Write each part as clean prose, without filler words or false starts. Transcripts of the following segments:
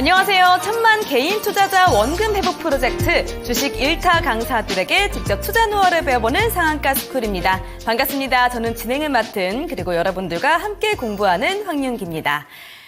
안녕하세요. 천만 개인 투자자 원금 회복 프로젝트 주식 1타 강사들에게 직접 투자 노하우를 배워보는 상한가 스쿨입니다. 반갑습니다. 저는 진행을 맡은 그리고 여러분들과 함께 공부하는 황윤기입니다.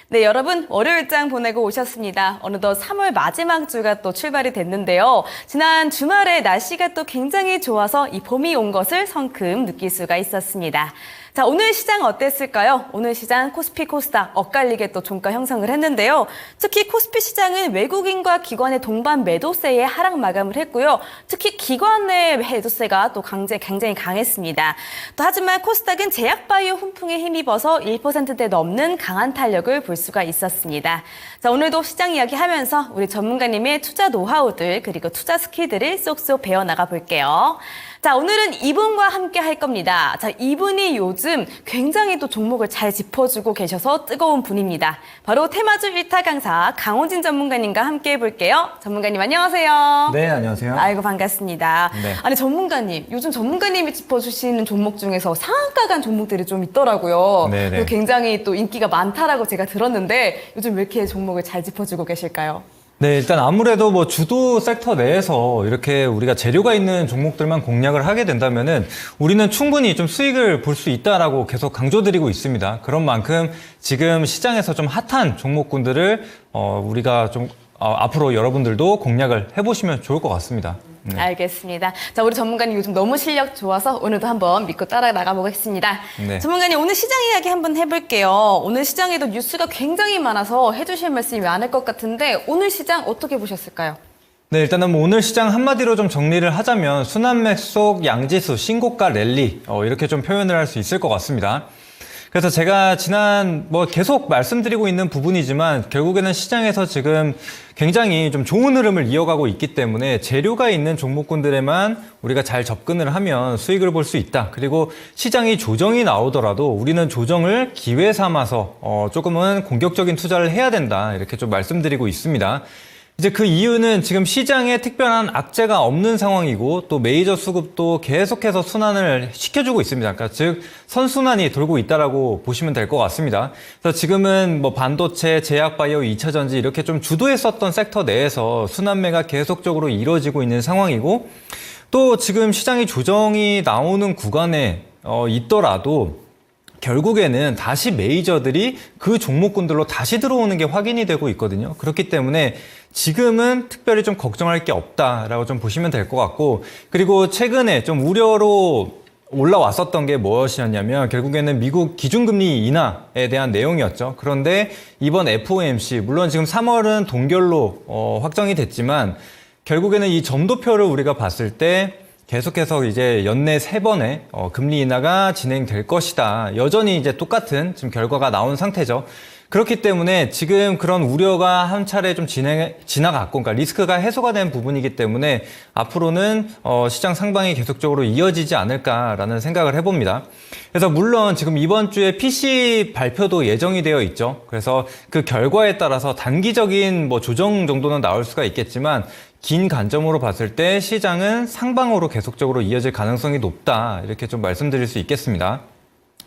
네, 여러분 월요일장 보내고 오셨습니다. 어느덧 3월 마지막 주가 또 출발이 됐는데요. 지난 주말에 날씨가 또 굉장히 좋아서 이 봄이 온 것을 성큼 느낄 수가 있었습니다. 자, 오늘 시장 어땠을까요? 오늘 시장 코스피, 코스닥 엇갈리게 또 종가 형성을 했는데요. 특히 코스피 시장은 외국인과 기관의 동반 매도세에 하락 마감을 했고요. 특히 기관의 매도세가 또 굉장히 강했습니다. 또 하지만 코스닥은 제약바이오 훈풍에 힘입어서 1%대 넘는 강한 탄력을 볼 수가 있었습니다. 자, 오늘도 시장 이야기하면서 우리 전문가님의 투자 노하우들 그리고 투자 스킬들을 쏙쏙 배워나가 볼게요. 자, 오늘은 이분과 함께 할 겁니다. 자, 이분이 요즘 굉장히 또 종목을 잘 짚어주고 계셔서 뜨거운 분입니다. 바로 테마주 1타 강사 강호진 전문가님과 함께 해볼게요. 전문가님 안녕하세요. 네, 안녕하세요. 아이고 반갑습니다. 네. 아니 전문가님, 요즘 전문가님이 짚어주시는 종목 중에서 상한가 간 종목들이 좀 있더라고요. 네네. 굉장히 또 인기가 많다라고 제가 들었는데 요즘 왜 이렇게 종목을 잘 짚어주고 계실까요? 네, 일단 아무래도 뭐 주도 섹터 내에서 이렇게 우리가 재료가 있는 종목들만 공략을 하게 된다면은 우리는 충분히 좀 수익을 볼 수 있다라고 계속 강조드리고 있습니다. 그런 만큼 지금 시장에서 좀 핫한 종목군들을 우리가 좀 앞으로 여러분들도 공략을 해보시면 좋을 것 같습니다. 네. 알겠습니다. 자, 우리 전문가님 요즘 너무 실력 좋아서 오늘도 한번 믿고 따라 나가보겠습니다. 네. 전문가님 오늘 시장 이야기 한번 해볼게요. 오늘 시장에도 뉴스가 굉장히 많아서 해주실 말씀이 많을 것 같은데 오늘 시장 어떻게 보셨을까요? 네, 일단은 뭐 오늘 시장 한마디로 좀 정리를 하자면 순환맥 속 양지수 신고가 랠리 이렇게 좀 표현을 할 수 있을 것 같습니다. 그래서 제가 계속 말씀드리고 있는 부분이지만 결국에는 시장에서 지금 굉장히 좀 좋은 흐름을 이어가고 있기 때문에 재료가 있는 종목군들에만 우리가 잘 접근을 하면 수익을 볼 수 있다. 그리고 시장이 조정이 나오더라도 우리는 조정을 기회 삼아서 조금은 공격적인 투자를 해야 된다. 이렇게 좀 말씀드리고 있습니다. 이제 그 이유는 지금 시장에 특별한 악재가 없는 상황이고 또 메이저 수급도 계속해서 순환을 시켜주고 있습니다. 그러니까 즉 선순환이 돌고 있다라고 보시면 될 것 같습니다. 그래서 지금은 뭐 반도체, 제약바이오, 2차전지 이렇게 좀 주도했었던 섹터 내에서 순환매가 계속적으로 이루어지고 있는 상황이고 또 지금 시장이 조정이 나오는 구간에 있더라도 결국에는 다시 메이저들이 그 종목군들로 다시 들어오는 게 확인이 되고 있거든요. 그렇기 때문에 지금은 특별히 좀 걱정할 게 없다라고 좀 보시면 될 것 같고 그리고 최근에 좀 우려로 올라왔었던 게 무엇이었냐면 결국에는 미국 기준금리 인하에 대한 내용이었죠. 그런데 이번 FOMC 물론 지금 3월은 동결로 확정이 됐지만 결국에는 이 점도표를 우리가 봤을 때 계속해서 이제 연내 3번의 금리 인하가 진행될 것이다. 여전히 이제 똑같은 지금 결과가 나온 상태죠. 그렇기 때문에 지금 그런 우려가 한 차례 좀 지나갔고, 그러니까 리스크가 해소가 된 부분이기 때문에 앞으로는 시장 상방이 계속적으로 이어지지 않을까라는 생각을 해봅니다. 그래서 물론 지금 이번 주에 PC 발표도 예정이 되어 있죠. 그래서 그 결과에 따라서 단기적인 뭐 조정 정도는 나올 수가 있겠지만 긴 관점으로 봤을 때 시장은 상방으로 계속적으로 이어질 가능성이 높다. 이렇게 좀 말씀드릴 수 있겠습니다.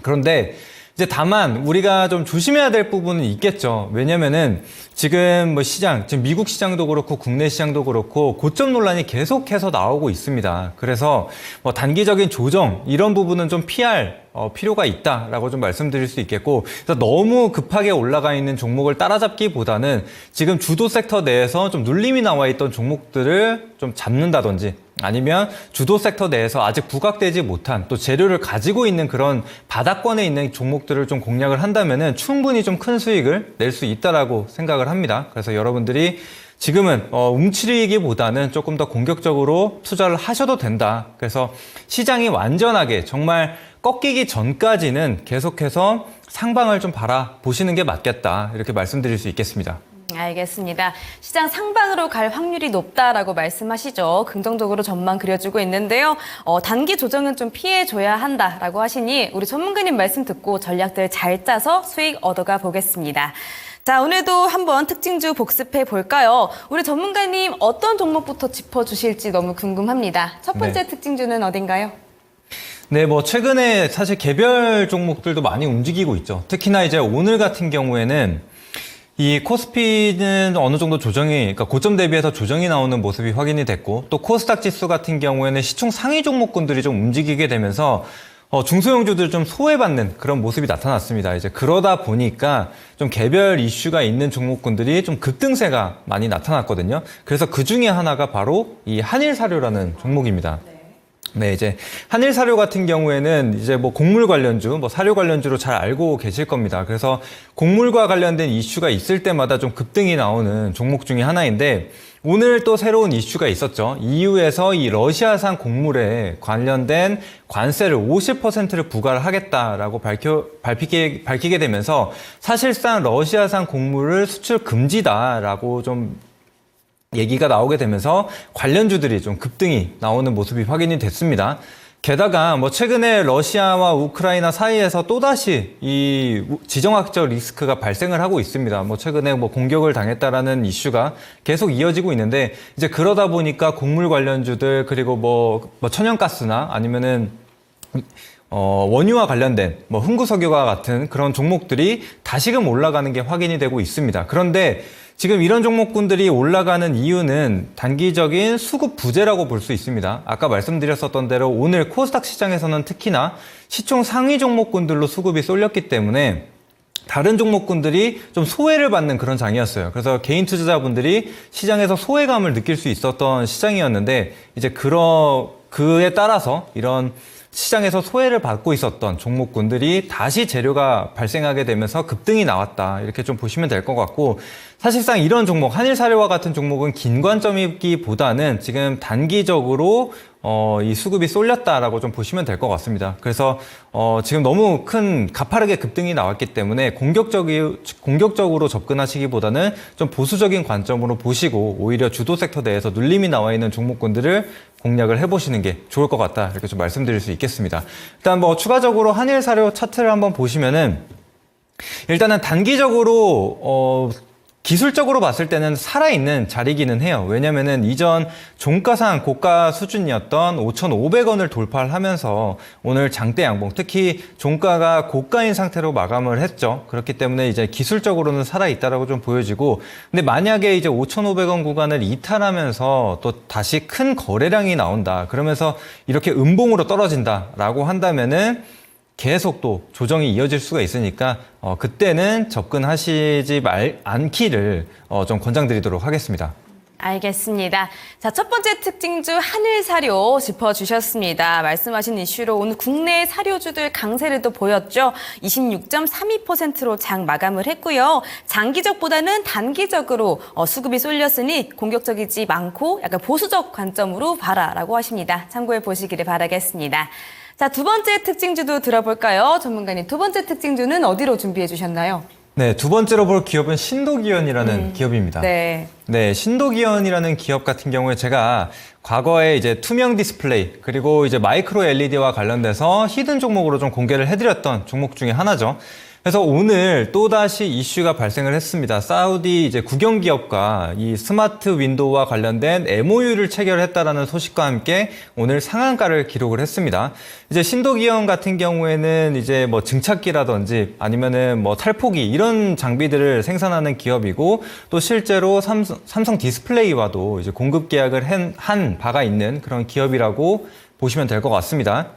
그런데 이제 다만 우리가 좀 조심해야 될 부분은 있겠죠. 왜냐면은 지금 뭐 지금 미국 시장도 그렇고 국내 시장도 그렇고 고점 논란이 계속해서 나오고 있습니다. 그래서 뭐 단기적인 조정 이런 부분은 좀 피할 필요가 있다라고 좀 말씀드릴 수 있겠고 그래서 너무 급하게 올라가 있는 종목을 따라잡기보다는 지금 주도 섹터 내에서 좀 눌림이 나와 있던 종목들을 좀 잡는다든지 아니면 주도 섹터 내에서 아직 부각되지 못한 또 재료를 가지고 있는 그런 바닥권에 있는 종목들을 좀 공략을 한다면은 충분히 좀 큰 수익을 낼 수 있다라고 생각을 합니다. 그래서 여러분들이 지금은 움츠리기보다는 조금 더 공격적으로 투자를 하셔도 된다. 그래서 시장이 완전하게 정말 꺾이기 전까지는 계속해서 상방을 좀 바라보시는 게 맞겠다. 이렇게 말씀드릴 수 있겠습니다. 알겠습니다. 시장 상방으로 갈 확률이 높다라고 말씀하시죠. 긍정적으로 전망 그려주고 있는데요. 단기 조정은 좀 피해줘야 한다라고 하시니 우리 전문가님 말씀 듣고 전략들 잘 짜서 수익 얻어가 보겠습니다. 자, 오늘도 한번 특징주 복습해 볼까요? 우리 전문가님 어떤 종목부터 짚어주실지 너무 궁금합니다. 첫 번째 특징주는 어딘가요? 네, 뭐 최근에 사실 개별 종목들도 많이 움직이고 있죠. 특히나 이제 오늘 같은 경우에는 이 코스피는 어느 정도 그러니까 고점 대비해서 조정이 나오는 모습이 확인이 됐고, 또 코스닥 지수 같은 경우에는 시총 상위 종목군들이 좀 움직이게 되면서 중소형주들 좀 소외받는 그런 모습이 나타났습니다. 이제 그러다 보니까 좀 개별 이슈가 있는 종목군들이 좀 급등세가 많이 나타났거든요. 그래서 그 중에 하나가 바로 이 한일사료라는 종목입니다. 네, 이제 한일사료 같은 경우에는 이제 뭐 곡물 관련주, 뭐 사료 관련주로 잘 알고 계실 겁니다. 그래서 곡물과 관련된 이슈가 있을 때마다 좀 급등이 나오는 종목 중에 하나인데, 오늘 또 새로운 이슈가 있었죠. EU에서 이 러시아산 곡물에 관련된 관세를 50%를 부과를 하겠다라고 밝히게 되면서 사실상 러시아산 곡물을 수출 금지다라고 좀 얘기가 나오게 되면서 관련주들이 좀 급등이 나오는 모습이 확인이 됐습니다. 게다가 뭐 최근에 러시아와 우크라이나 사이에서 또다시 이 지정학적 리스크가 발생을 하고 있습니다. 뭐 최근에 뭐 공격을 당했다라는 이슈가 계속 이어지고 있는데, 이제 그러다 보니까 곡물 관련주들, 그리고 뭐 천연가스나 아니면은 원유와 관련된 뭐 흥구석유와 같은 그런 종목들이 다시금 올라가는 게 확인이 되고 있습니다. 그런데 지금 이런 종목군들이 올라가는 이유는 단기적인 수급 부재라고 볼 수 있습니다. 아까 말씀드렸었던 대로 오늘 코스닥 시장에서는 특히나 시총 상위 종목군들로 수급이 쏠렸기 때문에 다른 종목군들이 좀 소외를 받는 그런 장이었어요. 그래서 개인 투자자분들이 시장에서 소외감을 느낄 수 있었던 시장이었는데, 이제 그에 따라서 이런 시장에서 소외를 받고 있었던 종목군들이 다시 재료가 발생하게 되면서 급등이 나왔다, 이렇게 좀 보시면 될 것 같고, 사실상 이런 종목, 한일사료와 같은 종목은 긴 관점이기보다는 지금 단기적으로 이 수급이 쏠렸다라고 좀 보시면 될 것 같습니다. 그래서 지금 너무 큰 가파르게 급등이 나왔기 때문에 공격적으로 접근하시기보다는 좀 보수적인 관점으로 보시고, 오히려 주도 섹터 내에서 눌림이 나와 있는 종목군들을 공략을 해보시는 게 좋을 것 같다, 이렇게 좀 말씀드릴 수 있겠습니다. 일단 뭐 추가적으로 한일사료 차트를 한번 보시면은, 일단은 단기적으로 기술적으로 봤을 때는 살아있는 자리기는 해요. 왜냐면은 이전 종가상 고가 수준이었던 5,500원을 돌파를 하면서 오늘 장대 양봉, 특히 종가가 고가인 상태로 마감을 했죠. 그렇기 때문에 이제 기술적으로는 살아있다라고 좀 보여지고, 근데 만약에 이제 5,500원 구간을 이탈하면서 또 다시 큰 거래량이 나온다, 그러면서 이렇게 음봉으로 떨어진다라고 한다면은 계속 또 조정이 이어질 수가 있으니까 그때는 접근하시지 않기를 좀 권장드리도록 하겠습니다. 알겠습니다. 자, 첫 번째 특징주 한일사료 짚어주셨습니다. 말씀하신 이슈로 오늘 국내 사료주들 강세를 또 보였죠. 26.32%로 장 마감을 했고요. 장기적보다는 단기적으로 수급이 쏠렸으니 공격적이지 않고 약간 보수적 관점으로 봐라라고 하십니다. 참고해 보시기를 바라겠습니다. 자, 두 번째 특징주도 들어볼까요? 전문가님, 두 번째 특징주는 어디로 준비해 주셨나요? 네, 두 번째로 볼 기업은 신도기현이라는 기업입니다. 네. 네, 신도기현이라는 기업 같은 경우에 제가 과거에 이제 투명 디스플레이, 그리고 이제 마이크로 LED와 관련돼서 히든 종목으로 좀 공개를 해드렸던 종목 중에 하나죠. 그래서 오늘 또다시 이슈가 발생을 했습니다. 사우디 이제 국영기업과 이 스마트 윈도우와 관련된 MOU를 체결했다라는 소식과 함께 오늘 상한가를 기록을 했습니다. 이제 신도기업 같은 경우에는 이제 뭐 증착기라든지 아니면은 뭐 탈포기 이런 장비들을 생산하는 기업이고, 또 실제로 삼성 디스플레이와도 이제 공급 계약을 한 바가 있는 그런 기업이라고 보시면 될 것 같습니다.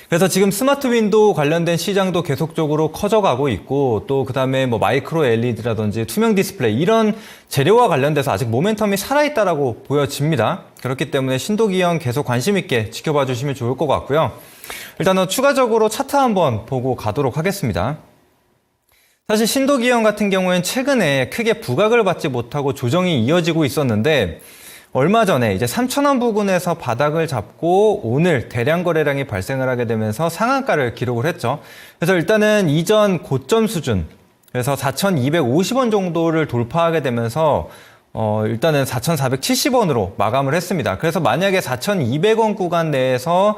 그래서 지금 스마트 윈도우 관련된 시장도 계속적으로 커져가고 있고, 또 그다음에 뭐 마이크로 LED라든지 투명 디스플레이 이런 재료와 관련돼서 아직 모멘텀이 살아있다라고 보여집니다. 그렇기 때문에 신도기업 계속 관심 있게 지켜봐 주시면 좋을 것 같고요. 일단은 추가적으로 차트 한번 보고 가도록 하겠습니다. 사실 신도기업 같은 경우에는 최근에 크게 부각을 받지 못하고 조정이 이어지고 있었는데, 얼마 전에 이제 3,000원 부근에서 바닥을 잡고 오늘 대량 거래량이 발생을 하게 되면서 상한가를 기록을 했죠. 그래서 일단은 이전 고점 수준, 그래서 4,250원 정도를 돌파하게 되면서 일단은 4,470원으로 마감을 했습니다. 그래서 만약에 4,200원 구간 내에서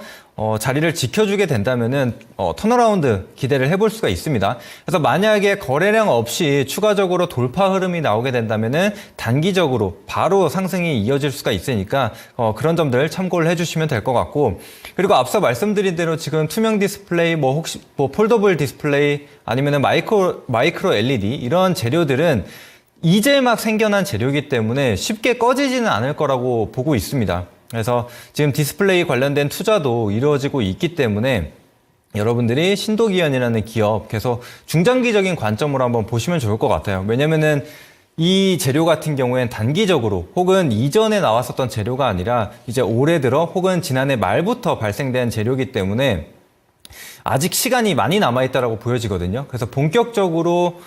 자리를 지켜주게 된다면은 턴어라운드 기대를 해볼 수가 있습니다. 그래서 만약에 거래량 없이 추가적으로 돌파 흐름이 나오게 된다면은 단기적으로 바로 상승이 이어질 수가 있으니까 그런 점들 참고를 해주시면 될 것 같고, 그리고 앞서 말씀드린 대로 지금 투명 디스플레이, 혹시 폴더블 디스플레이 아니면은 마이크로 LED 이런 재료들은 이제 막 생겨난 재료이기 때문에 쉽게 꺼지지는 않을 거라고 보고 있습니다. 그래서 지금 디스플레이 관련된 투자도 이루어지고 있기 때문에 여러분들이 신도기현이라는 기업 계속 중장기적인 관점으로 한번 보시면 좋을 것 같아요. 왜냐면은 이 재료 같은 경우엔 단기적으로 혹은 이전에 나왔었던 재료가 아니라 이제 올해 들어 혹은 지난해 말부터 발생된 재료이기 때문에 아직 시간이 많이 남아있다라고 보여지거든요. 그래서 본격적으로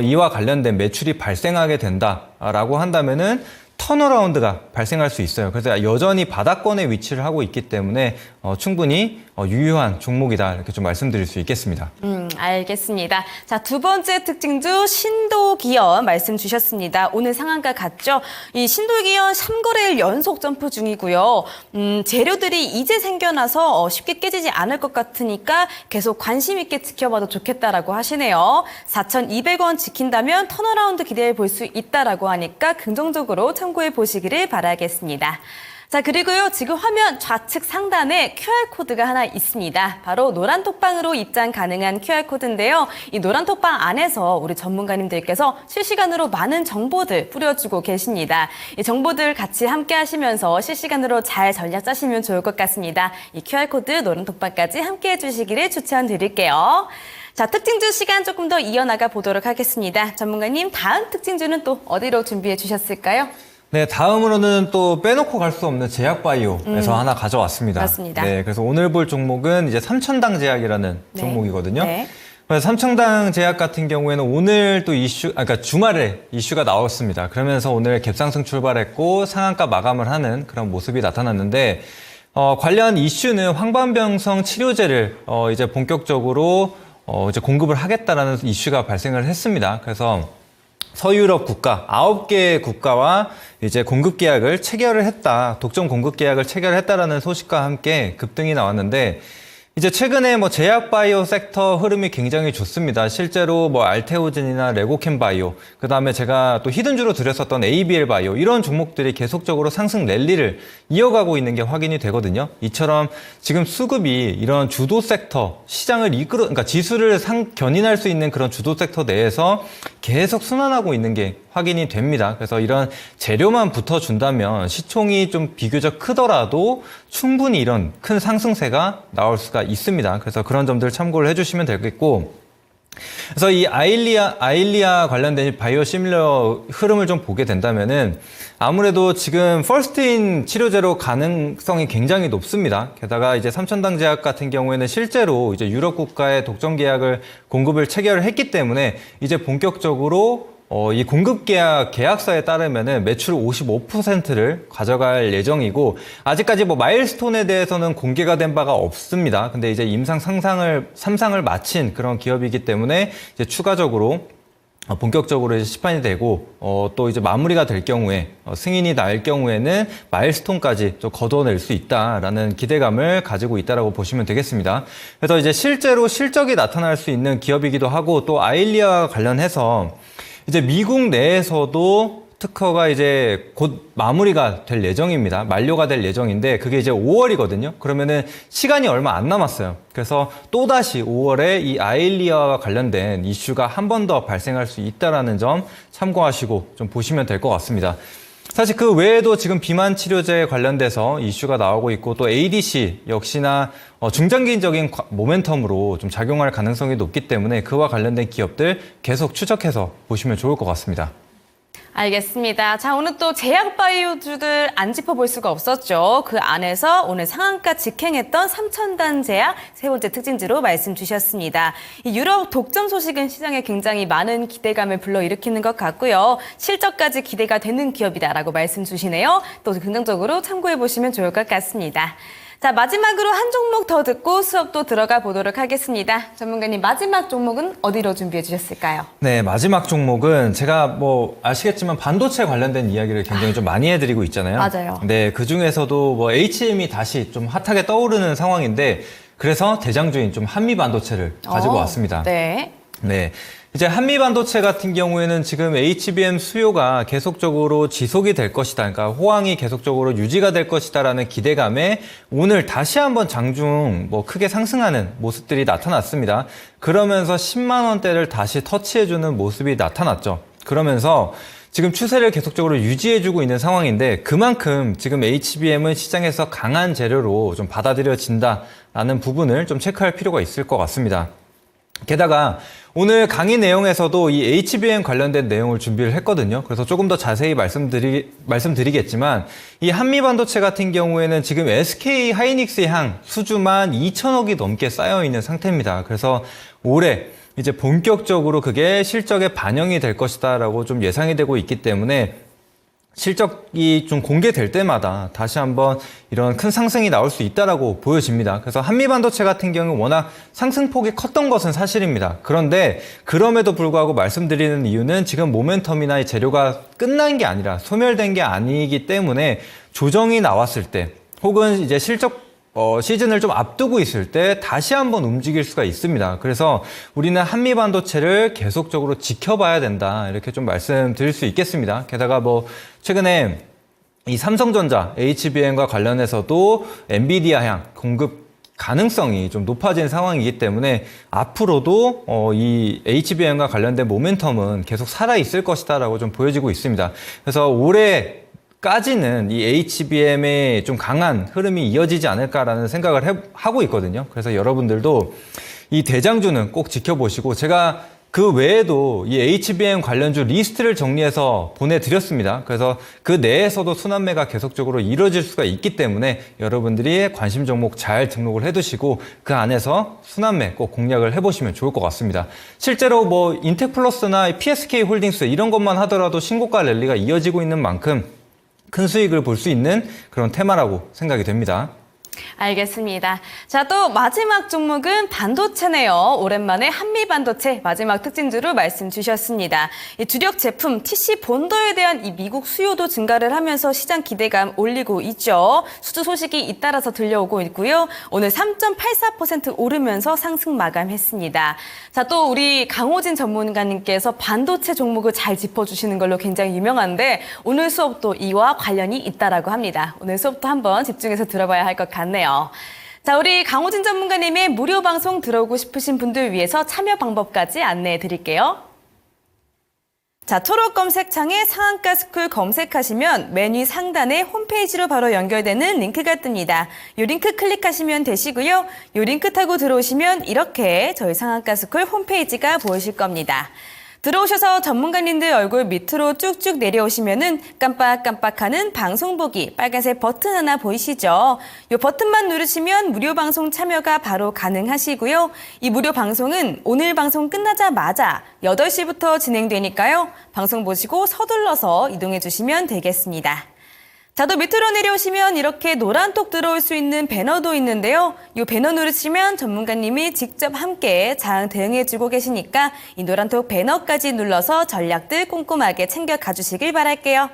이와 관련된 매출이 발생하게 된다라고 한다면은 턴어라운드가 발생할 수 있어요. 그래서 여전히 바닥권에 위치를 하고 있기 때문에 충분히 유효한 종목이다 이렇게 좀 말씀드릴 수 있겠습니다. 알겠습니다. 자, 두 번째 특징주 신도기현 말씀 주셨습니다. 오늘 상한가 같죠? 이 신도기현 3거래일 연속 점프 중이고요. 재료들이 이제 생겨나서 쉽게 깨지지 않을 것 같으니까 계속 관심 있게 지켜봐도 좋겠다라고 하시네요. 4,200원 지킨다면 턴어라운드 기대해 볼 수 있다라고 하니까 긍정적으로 참고해 보시기를 바라겠습니다. 자, 그리고요, 지금 화면 좌측 상단에 QR코드가 하나 있습니다. 바로 노란 톡방으로 입장 가능한 QR코드인데요. 이 노란 톡방 안에서 우리 전문가님들께서 실시간으로 많은 정보들 뿌려주고 계십니다. 이 정보들 같이 함께 하시면서 실시간으로 잘 전략 짜시면 좋을 것 같습니다. 이 QR코드 노란 톡방까지 함께 해주시기를 추천드릴게요. 자, 특징주 시간 조금 더 이어나가 보도록 하겠습니다. 전문가님, 다음 특징주는 또 어디로 준비해 주셨을까요? 네, 다음으로는 또 빼놓고 갈 수 없는 제약바이오에서 하나 가져왔습니다. 맞습니다. 네, 그래서 오늘 볼 종목은 이제 삼천당 제약이라는 네. 종목이거든요. 네. 그래서 삼천당 제약 같은 경우에는 오늘 또 그러니까 주말에 이슈가 나왔습니다. 그러면서 오늘 갭상승 출발했고 상한가 마감을 하는 그런 모습이 나타났는데, 관련 이슈는 황반병성 치료제를 이제 본격적으로 이제 공급을 하겠다라는 이슈가 발생을 했습니다. 그래서 서유럽 국가 9개 국가와 이제 공급 계약을 체결을 했다. 독점 공급 계약을 체결했다라는 소식과 함께 급등이 나왔는데, 이제 최근에 제약 바이오 섹터 흐름이 굉장히 좋습니다. 실제로 알테오젠이나 레고캠 바이오, 그 다음에 제가 또 히든주로 드렸었던 ABL 바이오, 이런 종목들이 계속적으로 상승 랠리를 이어가고 있는 게 확인이 되거든요. 이처럼 지금 수급이 이런 주도 섹터, 시장을 그러니까 지수를 견인할 수 있는 그런 주도 섹터 내에서 계속 순환하고 있는 게 확인이 됩니다. 그래서 이런 재료만 붙어준다면 시총이 좀 비교적 크더라도 충분히 이런 큰 상승세가 나올 수가 있습니다. 그래서 그런 점들 참고를 해주시면 되겠고, 그래서 이 아일리아 관련된 바이오 시밀러 흐름을 좀 보게 된다면은 아무래도 지금 퍼스트인 치료제로 가능성이 굉장히 높습니다. 게다가 이제 삼천당 제약 같은 경우에는 실제로 이제 유럽 국가의 독점 계약을 공급을 체결을 했기 때문에 이제 본격적으로 이 공급 계약서에 따르면은 매출 55%를 가져갈 예정이고, 아직까지 마일스톤에 대해서는 공개가 된 바가 없습니다. 근데 이제 임상 3상을 마친 그런 기업이기 때문에 이제 추가적으로 본격적으로 이제 시판이 되고, 또 이제 마무리가 될 경우에, 승인이 날 경우에는 마일스톤까지 좀 거둬낼 수 있다라는 기대감을 가지고 있다라고 보시면 되겠습니다. 그래서 이제 실제로 실적이 나타날 수 있는 기업이기도 하고, 또 아일리아와 관련해서 이제 미국 내에서도 특허가 이제 곧 마무리가 될 예정입니다. 만료가 될 예정인데 그게 이제 5월이거든요. 그러면은 시간이 얼마 안 남았어요. 그래서 또다시 5월에 이 아일리아와 관련된 이슈가 한 번 더 발생할 수 있다는 점 참고하시고 좀 보시면 될 것 같습니다. 사실 그 외에도 지금 비만 치료제 관련돼서 이슈가 나오고 있고, 또 ADC 역시나 중장기적인 모멘텀으로 좀 작용할 가능성이 높기 때문에 그와 관련된 기업들 계속 추적해서 보시면 좋을 것 같습니다. 알겠습니다. 자, 오늘 또 제약 바이오주들 안 짚어볼 수가 없었죠. 그 안에서 오늘 상한가 직행했던 삼천당 제약 세 번째 특징주로 말씀 주셨습니다. 이 유럽 독점 소식은 시장에 굉장히 많은 기대감을 불러일으키는 것 같고요. 실적까지 기대가 되는 기업이다라고 말씀 주시네요. 또 긍정적으로 참고해 보시면 좋을 것 같습니다. 자, 마지막으로 한 종목 더 듣고 수업도 들어가 보도록 하겠습니다. 전문가님, 마지막 종목은 어디로 준비해 주셨을까요? 네, 마지막 종목은 제가 뭐 아시겠지만 반도체 관련된 이야기를 굉장히 좀 많이 해드리고 있잖아요. 맞아요. 네, 그 중에서도 뭐 HM이 다시 좀 핫하게 떠오르는 상황인데 그래서 대장주인 좀 한미 반도체를 가지고 왔습니다. 네. 네. 이제 한미 반도체 같은 경우에는 지금 HBM 수요가 계속적으로 지속이 될 것이다. 그러니까 호황이 계속적으로 유지가 될 것이다라는 기대감에 오늘 다시 한번 장중 뭐 크게 상승하는 모습들이 나타났습니다. 그러면서 10만 원대를 다시 터치해주는 모습이 나타났죠. 그러면서 지금 추세를 계속적으로 유지해주고 있는 상황인데 그만큼 지금 HBM은 시장에서 강한 재료로 좀 받아들여진다라는 부분을 좀 체크할 필요가 있을 것 같습니다. 게다가 오늘 강의 내용에서도 이 HBM 관련된 내용을 준비를 했거든요. 그래서 조금 더 자세히 말씀드리겠지만 이 한미 반도체 같은 경우에는 지금 SK 하이닉스의 향 수주만 2천억이 넘게 쌓여 있는 상태입니다. 그래서 올해 이제 본격적으로 그게 실적에 반영이 될 것이다라고 좀 예상이 되고 있기 때문에 실적이 좀 공개될 때마다 다시 한번 이런 큰 상승이 나올 수 있다라고 보여집니다. 그래서 한미 반도체 같은 경우는 워낙 상승폭이 컸던 것은 사실입니다. 그런데 그럼에도 불구하고 말씀드리는 이유는 지금 모멘텀이나 이 재료가 끝난 게 아니라 소멸된 게 아니기 때문에 조정이 나왔을 때 혹은 이제 실적 시즌을 좀 앞두고 있을 때 다시 한번 움직일 수가 있습니다. 그래서 우리는 한미 반도체를 계속적으로 지켜봐야 된다. 이렇게 좀 말씀드릴 수 있겠습니다. 게다가 뭐 최근에 이 삼성전자 HBM과 관련해서도 엔비디아 향 공급 가능성이 좀 높아진 상황이기 때문에 앞으로도 이 HBM과 관련된 모멘텀은 계속 살아있을 것이다라고 좀 보여지고 있습니다. 그래서 올해 까지는 이 HBM의 좀 강한 흐름이 이어지지 않을까라는 생각을 하고 있거든요. 그래서 여러분들도 이 대장주는 꼭 지켜보시고 제가 그 외에도 이 HBM 관련주 리스트를 정리해서 보내드렸습니다. 그래서 그 내에서도 순환매가 계속적으로 이루어질 수가 있기 때문에 여러분들이 관심 종목 잘 등록을 해두시고 그 안에서 순환매 꼭 공략을 해보시면 좋을 것 같습니다. 실제로 뭐 인텍플러스나 PSK 홀딩스 이런 것만 하더라도 신고가 랠리가 이어지고 있는 만큼 큰 수익을 볼 수 있는 그런 테마라고 생각이 됩니다. 알겠습니다. 자, 또 마지막 종목은 반도체네요. 오랜만에 한미 반도체 마지막 특징주로 말씀 주셨습니다. 이 주력 제품 TC 본더에 대한 이 미국 수요도 증가를 하면서 시장 기대감 올리고 있죠. 수주 소식이 잇따라서 들려오고 있고요. 오늘 3.84% 오르면서 상승 마감했습니다. 자, 또 우리 강호진 전문가님께서 반도체 종목을 잘 짚어주시는 걸로 굉장히 유명한데 오늘 수업도 이와 관련이 있다라고 합니다. 오늘 수업도 한번 집중해서 들어봐야 할 것 같네요. 자, 우리 강호진 전문가님의 무료 방송 들어오고 싶으신 분들 위해서 참여 방법까지 안내해 드릴게요. 자, 초록 검색창에 상한가 스쿨 검색하시면 메뉴 상단에 홈페이지로 바로 연결되는 링크가 뜹니다. 이 링크 클릭하시면 되시고요. 이 링크 타고 들어오시면 이렇게 저희 상한가 스쿨 홈페이지가 보이실 겁니다. 들어오셔서 전문가님들 얼굴 밑으로 쭉쭉 내려오시면은 깜빡깜빡하는 방송 보기 빨간색 버튼 하나 보이시죠? 이 버튼만 누르시면 무료 방송 참여가 바로 가능하시고요. 이 무료 방송은 오늘 방송 끝나자마자 8시부터 진행되니까요. 방송 보시고 서둘러서 이동해 주시면 되겠습니다. 자, 또 밑으로 내려오시면 이렇게 노란톡 들어올 수 있는 배너도 있는데요. 이 배너 누르시면 전문가님이 직접 함께 자항 대응해주고 계시니까 이 노란톡 배너까지 눌러서 전략들 꼼꼼하게 챙겨 가주시길 바랄게요.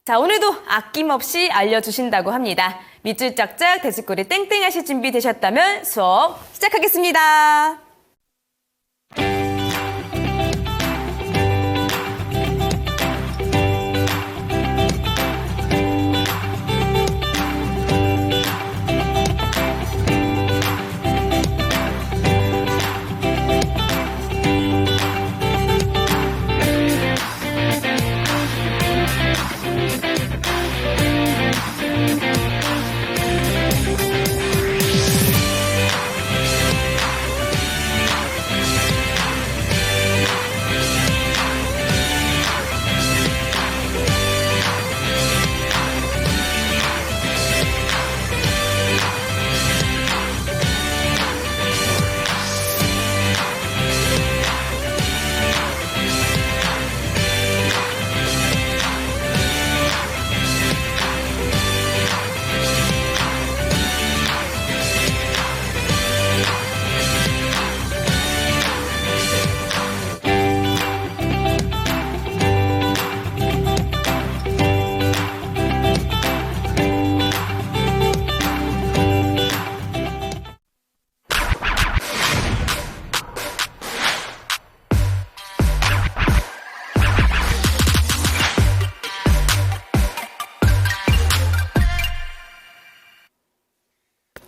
자, 오늘도 아낌없이 알려주신다고 합니다. 밑줄 짝짝 대식구리 땡땡 하실 준비 되셨다면 수업 시작하겠습니다.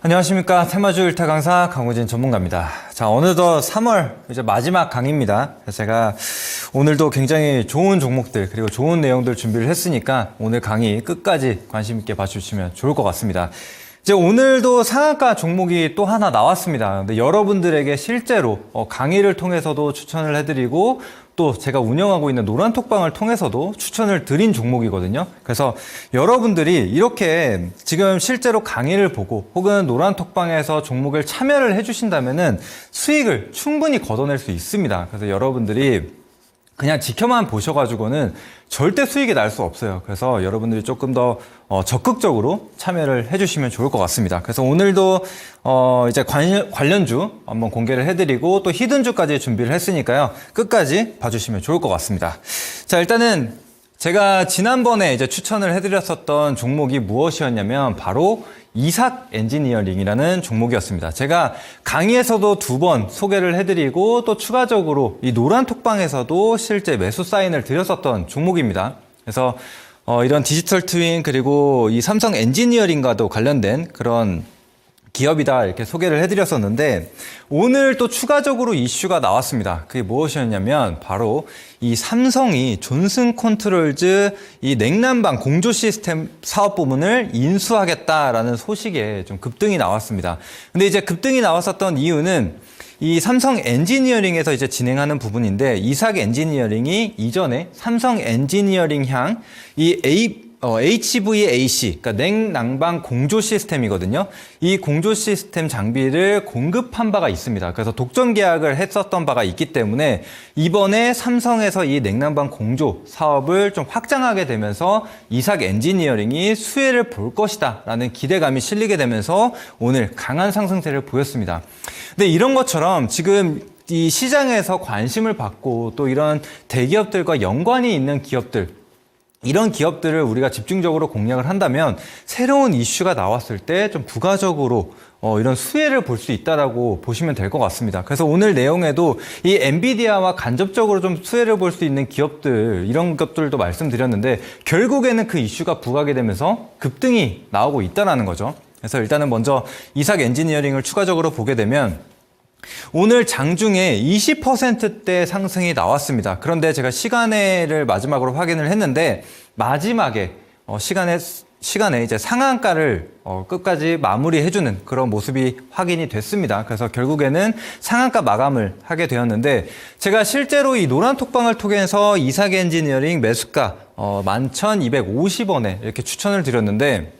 안녕하십니까. 테마주 일타 강사 강우진 전문가입니다. 자, 어느덧 3월 이제 마지막 강의입니다. 그래서 제가 오늘도 굉장히 좋은 종목들 그리고 좋은 내용들 준비를 했으니까 오늘 강의 끝까지 관심 있게 봐주시면 좋을 것 같습니다. 이제 오늘도 상한가 종목이 또 하나 나왔습니다. 근데 여러분들에게 실제로 강의를 통해서도 추천을 해드리고 또 제가 운영하고 있는 노란톡방을 통해서도 추천을 드린 종목이거든요. 그래서 여러분들이 이렇게 지금 실제로 강의를 보고 혹은 노란톡방에서 종목을 참여를 해주신다면은 수익을 충분히 걷어낼 수 있습니다. 그래서 여러분들이 그냥 지켜만 보셔가지고는 절대 수익이 날 수 없어요. 그래서 여러분들이 조금 더 적극적으로 참여를 해주시면 좋을 것 같습니다. 그래서 오늘도 이제 관련주 한번 공개를 해드리고 또 히든주까지 준비를 했으니까요. 끝까지 봐주시면 좋을 것 같습니다. 자, 일단은 제가 지난번에 이제 추천을 해드렸었던 종목이 무엇이었냐면 바로 이삭 엔지니어링이라는 종목이었습니다. 제가 강의에서도 2번 소개를 해드리고 또 추가적으로 이 노란톡방에서도 실제 매수 사인을 드렸었던 종목입니다. 그래서 이런 디지털 트윈 그리고 이 삼성 엔지니어링과도 관련된 그런 기업이다 이렇게 소개를 해드렸었는데 오늘 또 추가적으로 이슈가 나왔습니다. 그게 무엇이었냐면 바로 이 삼성이 존슨 컨트롤즈 이 냉난방 공조 시스템 사업 부문을 인수하겠다라는 소식에 좀 급등이 나왔습니다. 근데 이제 급등이 나왔었던 이유는 이 삼성 엔지니어링에서 이제 진행하는 부분인데 이삭 엔지니어링이 이전에 삼성 엔지니어링 향 이 HVAC, 그러니까 냉난방 공조 시스템이거든요. 이 공조 시스템 장비를 공급한 바가 있습니다. 그래서 독점 계약을 했었던 바가 있기 때문에 이번에 삼성에서 이 냉난방 공조 사업을 좀 확장하게 되면서 이삭 엔지니어링이 수혜를 볼 것이다 라는 기대감이 실리게 되면서 오늘 강한 상승세를 보였습니다. 근데 이런 것처럼 지금 이 시장에서 관심을 받고 또 이런 대기업들과 연관이 있는 기업들 이런 기업들을 우리가 집중적으로 공략을 한다면 새로운 이슈가 나왔을 때 좀 부가적으로 이런 수혜를 볼 수 있다라고 보시면 될 것 같습니다. 그래서 오늘 내용에도 이 엔비디아와 간접적으로 좀 수혜를 볼 수 있는 기업들 이런 것들도 말씀드렸는데 결국에는 그 이슈가 부각이 되면서 급등이 나오고 있다는 거죠. 그래서 일단은 먼저 이삭 엔지니어링을 추가적으로 보게 되면 오늘 장중에 20%대 상승이 나왔습니다. 그런데 제가 시간을 마지막으로 확인을 했는데 마지막에 시간에 이제 상한가를 끝까지 마무리해주는 그런 모습이 확인이 됐습니다. 그래서 결국에는 상한가 마감을 하게 되었는데 제가 실제로 이 노란톡방을 통해서 이삭 엔지니어링 매수가 11,250원에 이렇게 추천을 드렸는데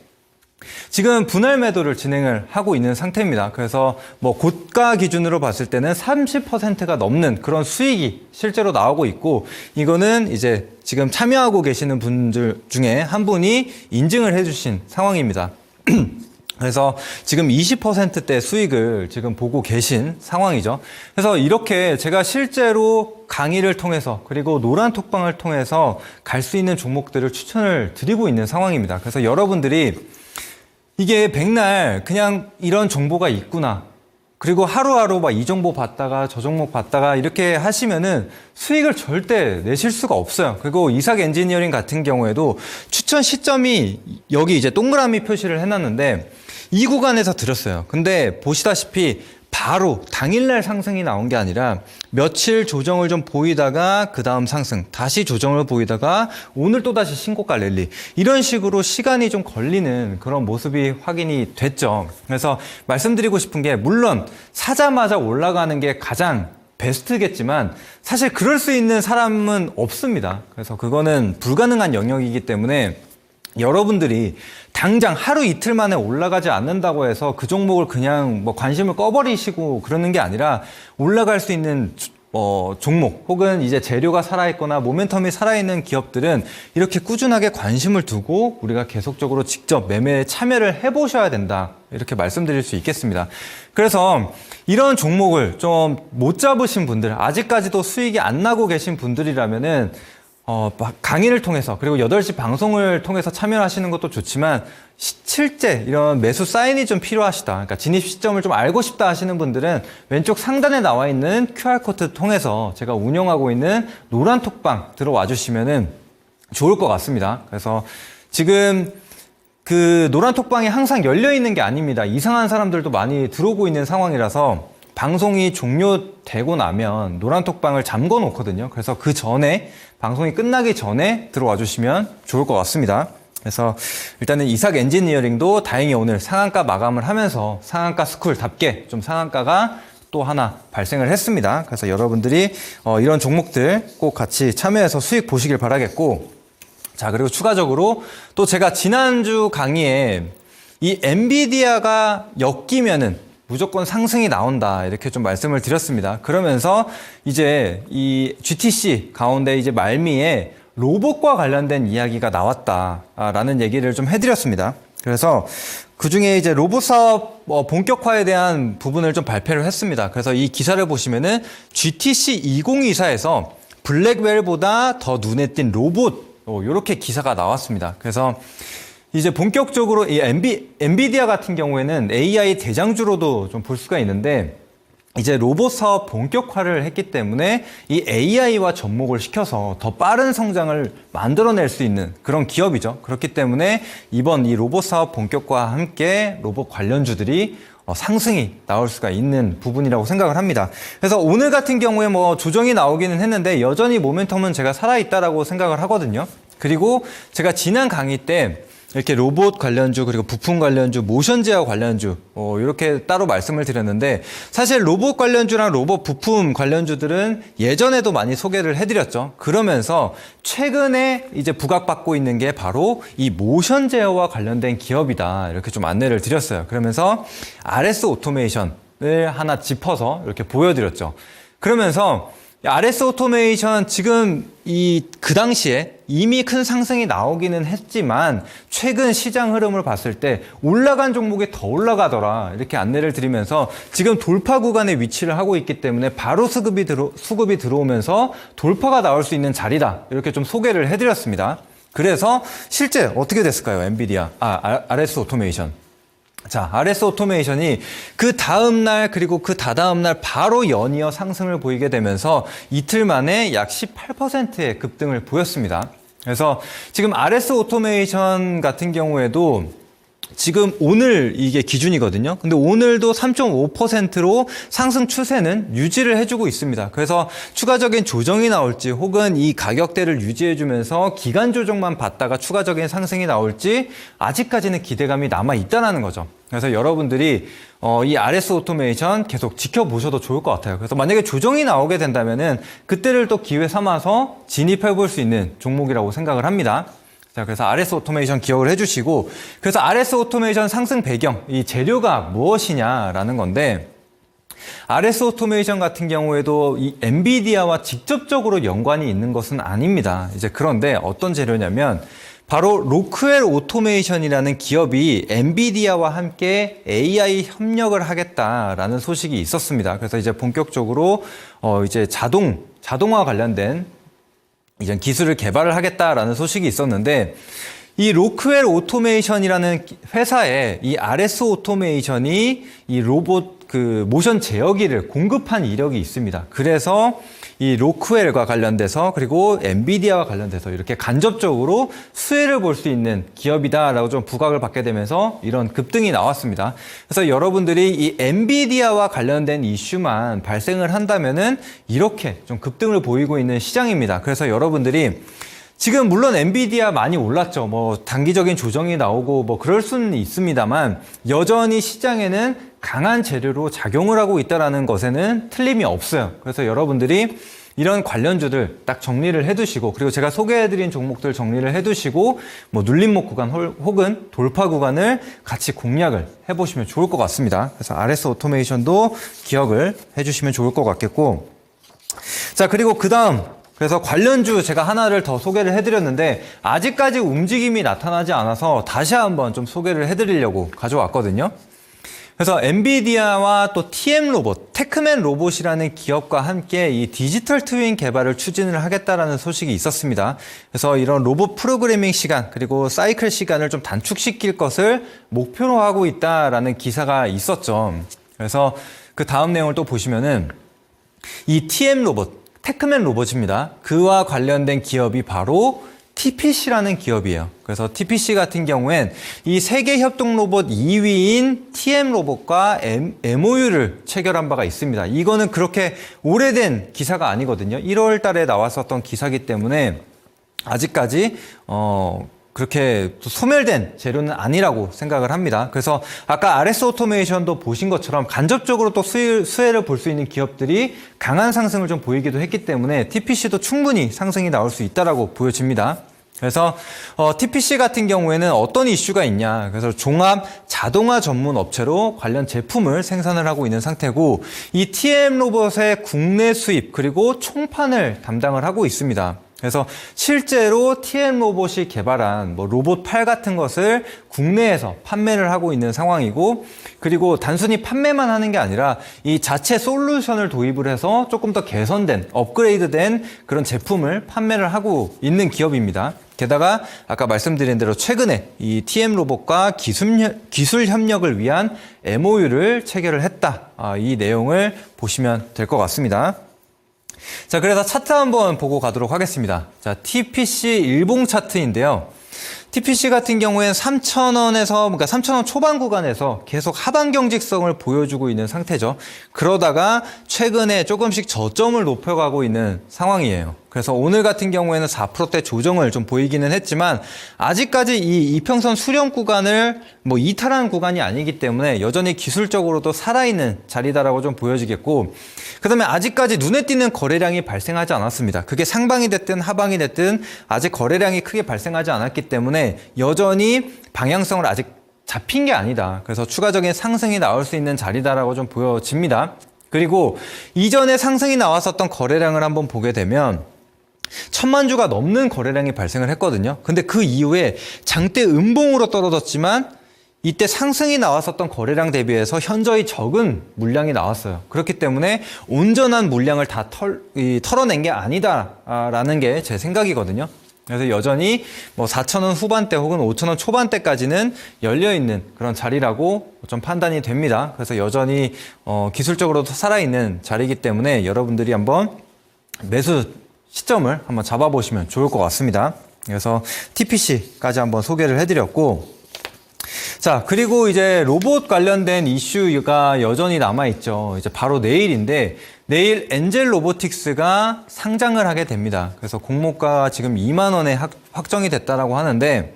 지금 분할 매도를 진행을 하고 있는 상태입니다. 그래서 뭐 고가 기준으로 봤을 때는 30%가 넘는 그런 수익이 실제로 나오고 있고 이거는 이제 지금 참여하고 계시는 분들 중에 한 분이 인증을 해주신 상황입니다. 그래서 지금 20%대 수익을 지금 보고 계신 상황이죠. 그래서 이렇게 제가 실제로 강의를 통해서 그리고 노란톡방을 통해서 갈 수 있는 종목들을 추천을 드리고 있는 상황입니다. 그래서 여러분들이 이게 백날 그냥 이런 정보가 있구나. 그리고 하루하루 막 이 정보 봤다가 저 종목 봤다가 이렇게 하시면은 수익을 절대 내실 수가 없어요. 그리고 이삭 엔지니어링 같은 경우에도 추천 시점이 여기 이제 동그라미 표시를 해놨는데 이 구간에서 드렸어요. 근데 보시다시피 바로 당일날 상승이 나온 게 아니라 며칠 조정을 좀 보이다가 그 다음 상승, 다시 조정을 보이다가 오늘 또다시 신고가 랠리 이런 식으로 시간이 좀 걸리는 그런 모습이 확인이 됐죠. 그래서 말씀드리고 싶은 게 물론 사자마자 올라가는 게 가장 베스트겠지만 사실 그럴 수 있는 사람은 없습니다. 그래서 그거는 불가능한 영역이기 때문에 여러분들이 당장 하루 이틀 만에 올라가지 않는다고 해서 그 종목을 그냥 뭐 관심을 꺼버리시고 그러는 게 아니라 올라갈 수 있는 종목 혹은 이제 재료가 살아있거나 모멘텀이 살아있는 기업들은 이렇게 꾸준하게 관심을 두고 우리가 계속적으로 직접 매매에 참여를 해보셔야 된다. 이렇게 말씀드릴 수 있겠습니다. 그래서 이런 종목을 좀 못 잡으신 분들, 아직까지도 수익이 안 나고 계신 분들이라면은 강의를 통해서 그리고 8시 방송을 통해서 참여하시는 것도 좋지만 실제 이런 매수 사인이 좀 필요하시다. 그러니까 진입 시점을 좀 알고 싶다 하시는 분들은 왼쪽 상단에 나와 있는 QR코드 통해서 제가 운영하고 있는 노란톡방 들어와 주시면은 좋을 것 같습니다. 그래서 지금 그 노란 톡방이 항상 열려 있는 게 아닙니다. 이상한 사람들도 많이 들어오고 있는 상황이라서 방송이 종료되고 나면 노란 톡방을 잠궈 놓거든요. 그래서 그 전에 방송이 끝나기 전에 들어와 주시면 좋을 것 같습니다. 그래서 일단은 이삭 엔지니어링도 다행히 오늘 상한가 마감을 하면서 상한가 스쿨답게 좀 상한가가 또 하나 발생을 했습니다. 그래서 여러분들이 이런 종목들 꼭 같이 참여해서 수익 보시길 바라겠고, 자, 그리고 추가적으로 또 제가 지난주 강의에 이 엔비디아가 엮이면은 무조건 상승이 나온다 이렇게 좀 말씀을 드렸습니다. 그러면서 이제 이 GTC 가운데 이제 말미에 로봇과 관련된 이야기가 나왔다라는 얘기를 좀 해드렸습니다. 그래서 그 중에 이제 로봇 사업 본격화에 대한 부분을 좀 발표를 했습니다. 그래서 이 기사를 보시면은 GTC 2024에서 블랙웰보다 더 눈에 띈 로봇 이렇게 기사가 나왔습니다. 그래서 이제 본격적으로 이 엔비디아 같은 경우에는 AI 대장주로도 좀 볼 수가 있는데, 이제 로봇 사업 본격화를 했기 때문에 이 AI와 접목을 시켜서 더 빠른 성장을 만들어낼 수 있는 그런 기업이죠. 그렇기 때문에 이번 이 로봇 사업 본격화와 함께 로봇 관련주들이 상승이 나올 수가 있는 부분이라고 생각을 합니다. 그래서 오늘 같은 경우에 뭐 조정이 나오기는 했는데 여전히 모멘텀은 제가 살아있다라고 생각을 하거든요. 그리고 제가 지난 강의 때 이렇게 로봇 관련주, 그리고 부품 관련주, 모션 제어 관련주 이렇게 따로 말씀을 드렸는데, 사실 로봇 관련주랑 로봇 부품 관련주들은 예전에도 많이 소개를 해드렸죠. 그러면서 최근에 이제 부각받고 있는 게 바로 이 모션 제어와 관련된 기업이다 이렇게 좀 안내를 드렸어요. 그러면서 RS 오토메이션을 하나 짚어서 이렇게 보여드렸죠. 그러면서 RS 오토메이션 지금 그 당시에 이미 큰 상승이 나오기는 했지만 최근 시장 흐름을 봤을 때 올라간 종목이 더 올라가더라 이렇게 안내를 드리면서 지금 돌파 구간에 위치를 하고 있기 때문에 바로 수급이 들어오면서 돌파가 나올 수 있는 자리다 이렇게 좀 소개를 해드렸습니다. 그래서 실제 어떻게 됐을까요? 엔비디아, RS 오토메이션. 자, RS 오토메이션이 그 다음날 그리고 그 다다음날 바로 연이어 상승을 보이게 되면서 이틀 만에 약 18%의 급등을 보였습니다. 그래서 지금 RS 오토메이션 같은 경우에도 지금 오늘 이게 기준이거든요. 근데 오늘도 3.5%로 상승 추세는 유지를 해주고 있습니다. 그래서 추가적인 조정이 나올지 혹은 이 가격대를 유지해주면서 기간 조정만 받다가 추가적인 상승이 나올지 아직까지는 기대감이 남아 있다는 거죠. 그래서 여러분들이 이 RS 오토메이션 계속 지켜보셔도 좋을 것 같아요. 그래서 만약에 조정이 나오게 된다면은 그때를 또 기회 삼아서 진입해 볼 수 있는 종목이라고 생각을 합니다. 자, 그래서 RS 오토메이션 기억을 해주시고, 그래서 RS 오토메이션 상승 배경, 이 재료가 무엇이냐라는 건데, RS 오토메이션 같은 경우에도 이 엔비디아와 직접적으로 연관이 있는 것은 아닙니다. 이제 그런데 어떤 재료냐면, 바로 로크웰 오토메이션이라는 기업이 엔비디아와 함께 AI 협력을 하겠다라는 소식이 있었습니다. 그래서 이제 본격적으로 이제 자동화 관련된 이전 기술을 개발을 하겠다라는 소식이 있었는데, 이 로크웰 오토메이션이라는 회사에 이 RS 오토메이션이 이 로봇 모션 제어기를 공급한 이력이 있습니다. 그래서 이 로크웰과 관련돼서 그리고 엔비디아와 관련돼서 이렇게 간접적으로 수혜를 볼 수 있는 기업이다라고 좀 부각을 받게 되면서 이런 급등이 나왔습니다. 그래서 여러분들이 이 엔비디아와 관련된 이슈만 발생을 한다면은 이렇게 좀 급등을 보이고 있는 시장입니다. 그래서 여러분들이 지금 물론 엔비디아 많이 올랐죠. 뭐 단기적인 조정이 나오고 뭐 그럴 수는 있습니다만 여전히 시장에는 강한 재료로 작용을 하고 있다는 것에는 틀림이 없어요. 그래서 여러분들이 이런 관련주들 딱 정리를 해두시고, 그리고 제가 소개해드린 종목들 정리를 해두시고, 뭐 눌림목 구간 혹은 돌파 구간을 같이 공략을 해보시면 좋을 것 같습니다. 그래서 RS 오토메이션도 기억을 해주시면 좋을 것 같겠고, 자, 그리고 그 다음, 그래서 관련주 제가 하나를 더 소개를 해드렸는데 아직까지 움직임이 나타나지 않아서 다시 한번 좀 소개를 해드리려고 가져왔거든요. 그래서 엔비디아와 또 TM 로봇, 테크맨 로봇이라는 기업과 함께 이 디지털 트윈 개발을 추진을 하겠다라는 소식이 있었습니다. 그래서 이런 로봇 프로그래밍 시간 그리고 사이클 시간을 좀 단축시킬 것을 목표로 하고 있다라는 기사가 있었죠. 그래서 그 다음 내용을 또 보시면은 이 TM 로봇, 테크맨 로봇입니다. 그와 관련된 기업이 바로 TPC라는 기업이에요. 그래서 TPC 같은 경우엔 이 세계 협동 로봇 2위인 TM 로봇과 MOU를 체결한 바가 있습니다. 이거는 그렇게 오래된 기사가 아니거든요. 1월 달에 나왔었던 기사이기 때문에 아직까지 그렇게 소멸된 재료는 아니라고 생각을 합니다. 그래서 아까 RS 오토메이션도 보신 것처럼 간접적으로 또 수혜를 볼 수 있는 기업들이 강한 상승을 좀 보이기도 했기 때문에 TPC도 충분히 상승이 나올 수 있다라고 보여집니다. 그래서 TPC 같은 경우에는 어떤 이슈가 있냐. 그래서 종합 자동화 전문 업체로 관련 제품을 생산을 하고 있는 상태고 이 TM 로봇의 국내 수입 그리고 총판을 담당을 하고 있습니다. 그래서 실제로 TM 로봇이 개발한 로봇 팔 같은 것을 국내에서 판매를 하고 있는 상황이고 그리고 단순히 판매만 하는 게 아니라 이 자체 솔루션을 도입을 해서 조금 더 개선된 업그레이드된 그런 제품을 판매를 하고 있는 기업입니다. 게다가 아까 말씀드린 대로 최근에 이 TM 로봇과 기술 협력을 위한 MOU를 체결을 했다. 이 내용을 보시면 될 것 같습니다. 자, 그래서 차트 한번 보고 가도록 하겠습니다. 자, TPC 일봉 차트인데요. TPC 같은 경우에는 3,000원에서, 그러니까 3,000원 초반 구간에서 계속 하방 경직성을 보여주고 있는 상태죠. 그러다가 최근에 조금씩 저점을 높여가고 있는 상황이에요. 그래서 오늘 같은 경우에는 4%대 조정을 좀 보이기는 했지만 아직까지 이 이평선 수렴 구간을 이탈한 구간이 아니기 때문에 여전히 기술적으로도 살아있는 자리다라고 좀 보여지겠고 그다음에 아직까지 눈에 띄는 거래량이 발생하지 않았습니다. 그게 상방이 됐든 하방이 됐든 아직 거래량이 크게 발생하지 않았기 때문에 여전히 방향성을 아직 잡힌 게 아니다. 그래서 추가적인 상승이 나올 수 있는 자리다라고 좀 보여집니다. 그리고 이전에 상승이 나왔었던 거래량을 한번 보게 되면 1,000만 주가 넘는 거래량이 발생을 했거든요. 근데 그 이후에 장대 음봉으로 떨어졌지만 이때 상승이 나왔었던 거래량 대비해서 현저히 적은 물량이 나왔어요. 그렇기 때문에 온전한 물량을 다 털어낸 게 아니다라는 게 제 생각이거든요. 그래서 여전히 4,000원 후반대 혹은 5,000원 초반대까지는 열려있는 그런 자리라고 좀 판단이 됩니다. 그래서 여전히 기술적으로도 살아있는 자리이기 때문에 여러분들이 한번 매수 시점을 한번 잡아보시면 좋을 것 같습니다. 그래서 TPC까지 한번 소개를 해드렸고 자, 그리고 이제 로봇 관련된 이슈가 여전히 남아있죠. 이제 바로 내일인데 내일 엔젤 로보틱스가 상장을 하게 됩니다. 그래서 공모가가 지금 2만 원에 확정이 됐다라고 하는데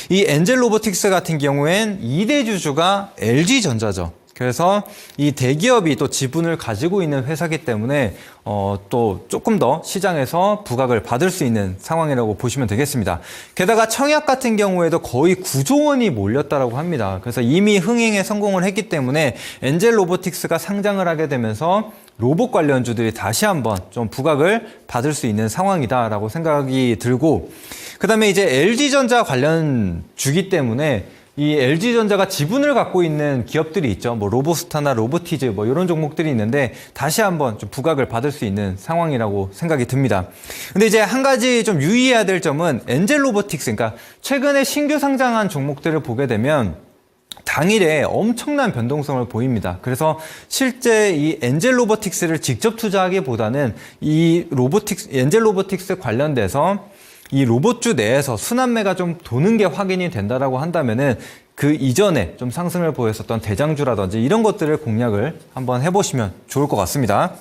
이 엔젤 로보틱스 같은 경우엔 2대 주주가 LG전자죠. 그래서 이 대기업이 또 지분을 가지고 있는 회사이기 때문에 또 조금 더 시장에서 부각을 받을 수 있는 상황이라고 보시면 되겠습니다. 게다가 청약 같은 경우에도 거의 9조 원이 몰렸다라고 합니다. 그래서 이미 흥행에 성공을 했기 때문에 엔젤 로보틱스가 상장을 하게 되면서 로봇 관련주들이 다시 한번 좀 부각을 받을 수 있는 상황이다라고 생각이 들고 그다음에 이제 LG전자 관련 주기 때문에 이 LG전자가 지분을 갖고 있는 기업들이 있죠. 로보스타나 로보티즈 이런 종목들이 있는데 다시 한번 좀 부각을 받을 수 있는 상황이라고 생각이 듭니다. 근데 이제 한 가지 좀 유의해야 될 점은 엔젤 로보틱스, 그러니까 최근에 신규 상장한 종목들을 보게 되면 당일에 엄청난 변동성을 보입니다. 그래서 실제 이 엔젤 로보틱스를 직접 투자하기보다는 이 엔젤 로보틱스 관련돼서 이 로봇주 내에서 순환매가 좀 도는 게 확인이 된다라고 한다면은 그 이전에 좀 상승을 보였었던 대장주라든지 이런 것들을 공략을 한번 해보시면 좋을 것 같습니다.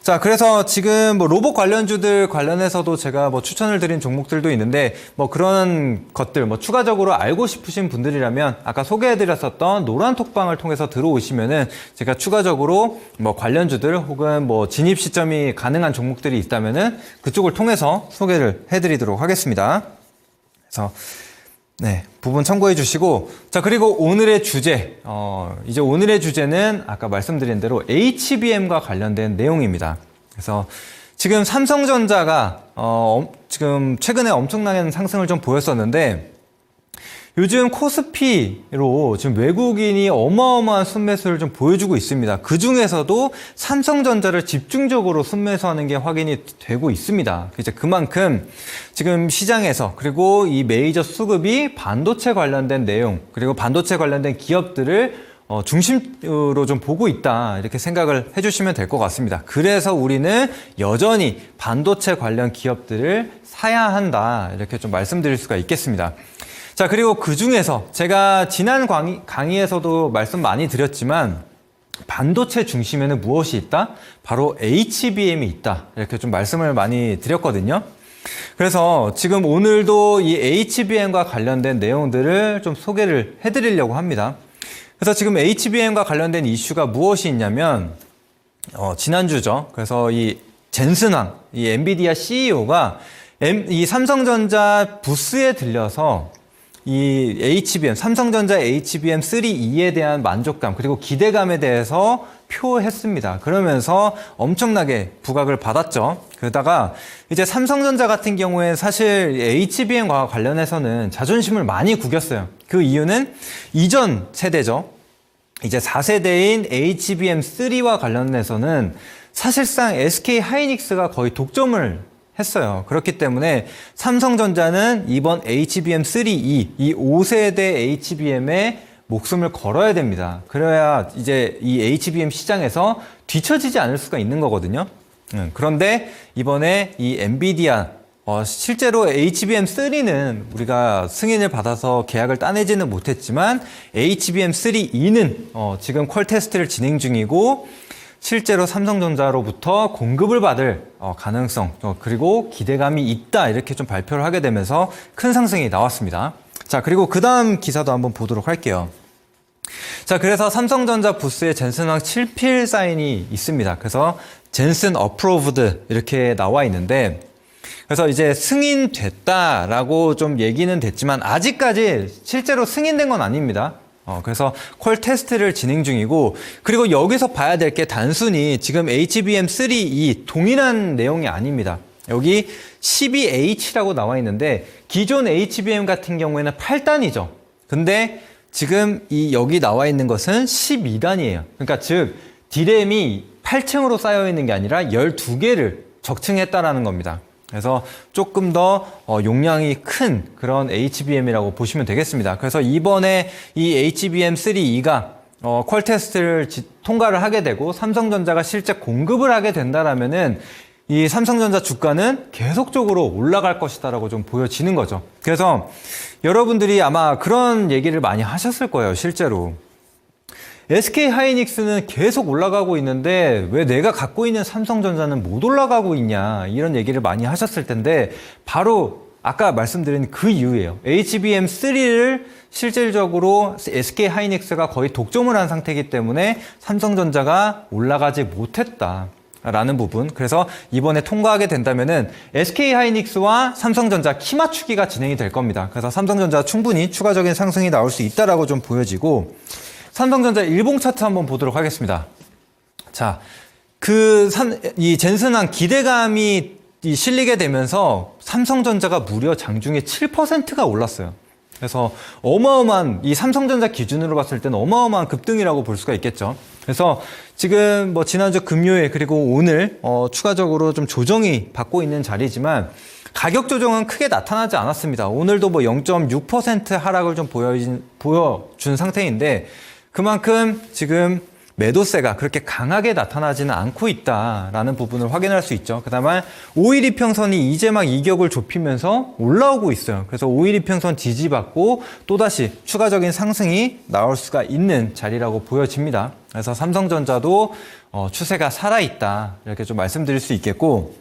자, 그래서 지금 로봇 관련주들 관련해서도 제가 추천을 드린 종목들도 있는데 그런 것들 추가적으로 알고 싶으신 분들이라면 아까 소개해드렸었던 노란 톡방을 통해서 들어오시면은 제가 추가적으로 관련주들 혹은 진입 시점이 가능한 종목들이 있다면은 그쪽을 통해서 소개를 해드리도록 하겠습니다. 그래서 네, 부분 참고해 주시고 자, 그리고 오늘의 주제 이제 오늘의 주제는 아까 말씀드린 대로 HBM과 관련된 내용입니다. 그래서 지금 삼성전자가 지금 최근에 엄청나게 상승을 좀 보였었는데 요즘 코스피로 지금 외국인이 어마어마한 순매수를 좀 보여주고 있습니다. 그 중에서도 삼성전자를 집중적으로 순매수하는 게 확인이 되고 있습니다. 이제 그만큼 지금 시장에서 그리고 이 메이저 수급이 반도체 관련된 내용 그리고 반도체 관련된 기업들을 중심으로 좀 보고 있다 이렇게 생각을 해주시면 될 것 같습니다. 그래서 우리는 여전히 반도체 관련 기업들을 사야 한다 이렇게 좀 말씀드릴 수가 있겠습니다. 자, 그리고 그 중에서 제가 지난 강의에서도 말씀 많이 드렸지만 반도체 중심에는 무엇이 있다? 바로 HBM이 있다 이렇게 좀 말씀을 많이 드렸거든요. 그래서 지금 오늘도 이 HBM과 관련된 내용들을 좀 소개를 해드리려고 합니다. 그래서 지금 HBM과 관련된 이슈가 무엇이 있냐면 지난주죠. 그래서 이 젠슨왕, 이 엔비디아 CEO가 이 삼성전자 부스에 들려서 이 HBM, 삼성전자 HBM3E에 대한 만족감 그리고 기대감에 대해서 표했습니다. 그러면서 엄청나게 부각을 받았죠. 그러다가 이제 삼성전자 같은 경우에 사실 HBM과 관련해서는 자존심을 많이 구겼어요. 그 이유는 이전 세대죠. 이제 4세대인 HBM3와 관련해서는 사실상 SK 하이닉스가 거의 독점을 했어요. 그렇기 때문에 삼성전자는 이번 HBM3E, 이 5세대 HBM에 목숨을 걸어야 됩니다. 그래야 이제 이 HBM 시장에서 뒤처지지 않을 수가 있는 거거든요. 그런데 이번에 이 엔비디아, 실제로 HBM3는 우리가 승인을 받아서 계약을 따내지는 못했지만 HBM3E는 지금 퀄 테스트를 진행 중이고 실제로 삼성전자로부터 공급을 받을 가능성 그리고 기대감이 있다 이렇게 좀 발표를 하게 되면서 큰 상승이 나왔습니다. 자, 그리고 그 다음 기사도 한번 보도록 할게요. 자, 그래서 삼성전자 부스에 젠슨왕 7필 사인이 있습니다. 그래서 젠슨 어프로브드 이렇게 나와 있는데 그래서 이제 승인됐다라고 좀 얘기는 됐지만 아직까지 실제로 승인된 건 아닙니다. 그래서 퀄 테스트를 진행 중이고 그리고 여기서 봐야 될 게 단순히 지금 HBM3E 동일한 내용이 아닙니다. 여기 12H라고 나와 있는데 기존 HBM 같은 경우에는 8단이죠. 근데 지금 여기 나와 있는 것은 12단이에요. 그러니까 즉 D램이 8층으로 쌓여 있는 게 아니라 12개를 적층했다라는 겁니다. 그래서 조금 더 용량이 큰 그런 HBM이라고 보시면 되겠습니다. 그래서 이번에 이 HBM3E가 퀄 테스트를 통과를 하게 되고 삼성전자가 실제 공급을 하게 된다라면은 이 삼성전자 주가는 계속적으로 올라갈 것이다라고 좀 보여지는 거죠. 그래서 여러분들이 아마 그런 얘기를 많이 하셨을 거예요, 실제로. SK 하이닉스는 계속 올라가고 있는데 왜 내가 갖고 있는 삼성전자는 못 올라가고 있냐 이런 얘기를 많이 하셨을 텐데 바로 아까 말씀드린 그 이유예요. HBM3를 실질적으로 SK 하이닉스가 거의 독점을 한 상태이기 때문에 삼성전자가 올라가지 못했다. 라는 부분. 그래서 이번에 통과하게 된다면은 SK 하이닉스와 삼성전자 키 맞추기가 진행이 될 겁니다. 그래서 삼성전자 충분히 추가적인 상승이 나올 수 있다라고 좀 보여지고 삼성전자 일봉 차트 한번 보도록 하겠습니다. 자, 이 젠슨왕 기대감이 실리게 되면서 삼성전자가 무려 장중에 7%가 올랐어요. 그래서 어마어마한 이 삼성전자 기준으로 봤을 때는 어마어마한 급등이라고 볼 수가 있겠죠. 그래서 지금 뭐 지난주 금요일 그리고 오늘 추가적으로 좀 조정이 받고 있는 자리지만 가격 조정은 크게 나타나지 않았습니다. 오늘도 뭐 0.6% 하락을 좀 보여준 상태인데 그만큼 지금 매도세가 그렇게 강하게 나타나지는 않고 있다라는 부분을 확인할 수 있죠. 그다음에 5일 이평선이 이제 막 이격을 좁히면서 올라오고 있어요. 그래서 5일 이평선 지지받고 또다시 추가적인 상승이 나올 수가 있는 자리라고 보여집니다. 그래서 삼성전자도 추세가 살아있다 이렇게 좀 말씀드릴 수 있겠고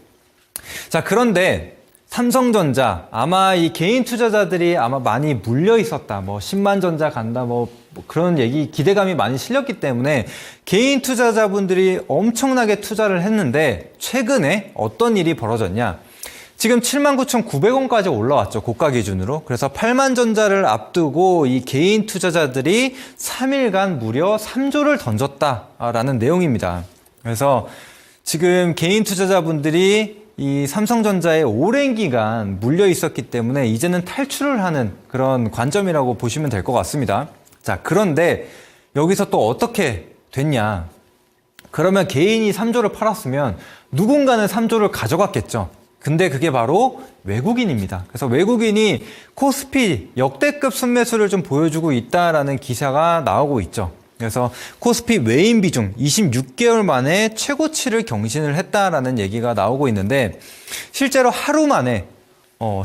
자 그런데 삼성전자 아마 이 개인 투자자들이 아마 많이 물려 있었다. 뭐 10만 전자 간다. 뭐 그런 얘기 기대감이 많이 실렸기 때문에 개인 투자자분들이 엄청나게 투자를 했는데 최근에 어떤 일이 벌어졌냐? 지금 79,900원까지 올라왔죠. 고가 기준으로. 그래서 8만 전자를 앞두고 이 개인 투자자들이 3일간 무려 3조를 던졌다라는 내용입니다. 그래서 지금 개인 투자자분들이 이 삼성전자에 오랜 기간 물려 있었기 때문에 이제는 탈출을 하는 그런 관점이라고 보시면 될 것 같습니다. 자, 그런데 여기서 또 어떻게 됐냐? 그러면 개인이 3조를 팔았으면 누군가는 3조를 가져갔겠죠. 근데 그게 바로 외국인입니다. 그래서 외국인이 코스피 역대급 순매수를 좀 보여주고 있다라는 기사가 나오고 있죠. 그래서 코스피 외인 비중 26개월 만에 최고치를 경신을 했다라는 얘기가 나오고 있는데 실제로 하루 만에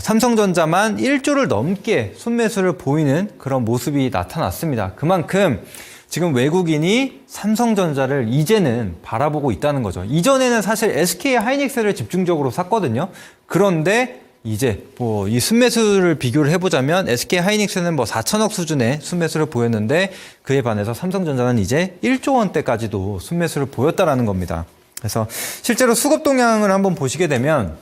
삼성전자만 1조를 넘게 순매수를 보이는 그런 모습이 나타났습니다. 그만큼 지금 외국인이 삼성전자를 이제는 바라보고 있다는 거죠. 이전에는 사실 SK 하이닉스를 집중적으로 샀거든요. 그런데 이제 이 순매수를 비교를 해보자면 SK 하이닉스는 4천억 수준의 순매수를 보였는데 그에 반해서 삼성전자는 이제 1조 원대까지도 순매수를 보였다라는 겁니다. 그래서 실제로 수급 동향을 한번 보시게 되면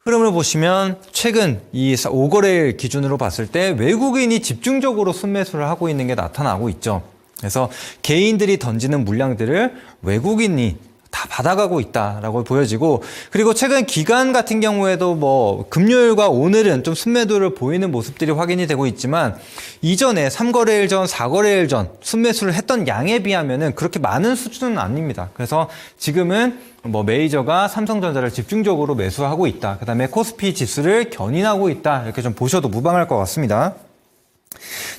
흐름을 보시면 최근 이 5거래일 기준으로 봤을 때 외국인이 집중적으로 순매수를 하고 있는 게 나타나고 있죠. 그래서 개인들이 던지는 물량들을 외국인이 다 받아가고 있다라고 보여지고 그리고 최근 기간 같은 경우에도 금요일과 오늘은 좀 순매도를 보이는 모습들이 확인이 되고 있지만 이전에 3거래일 전, 4거래일 전 순매수를 했던 양에 비하면은 그렇게 많은 수준은 아닙니다. 그래서 지금은 메이저가 삼성전자를 집중적으로 매수하고 있다. 그다음에 코스피 지수를 견인하고 있다. 이렇게 좀 보셔도 무방할 것 같습니다.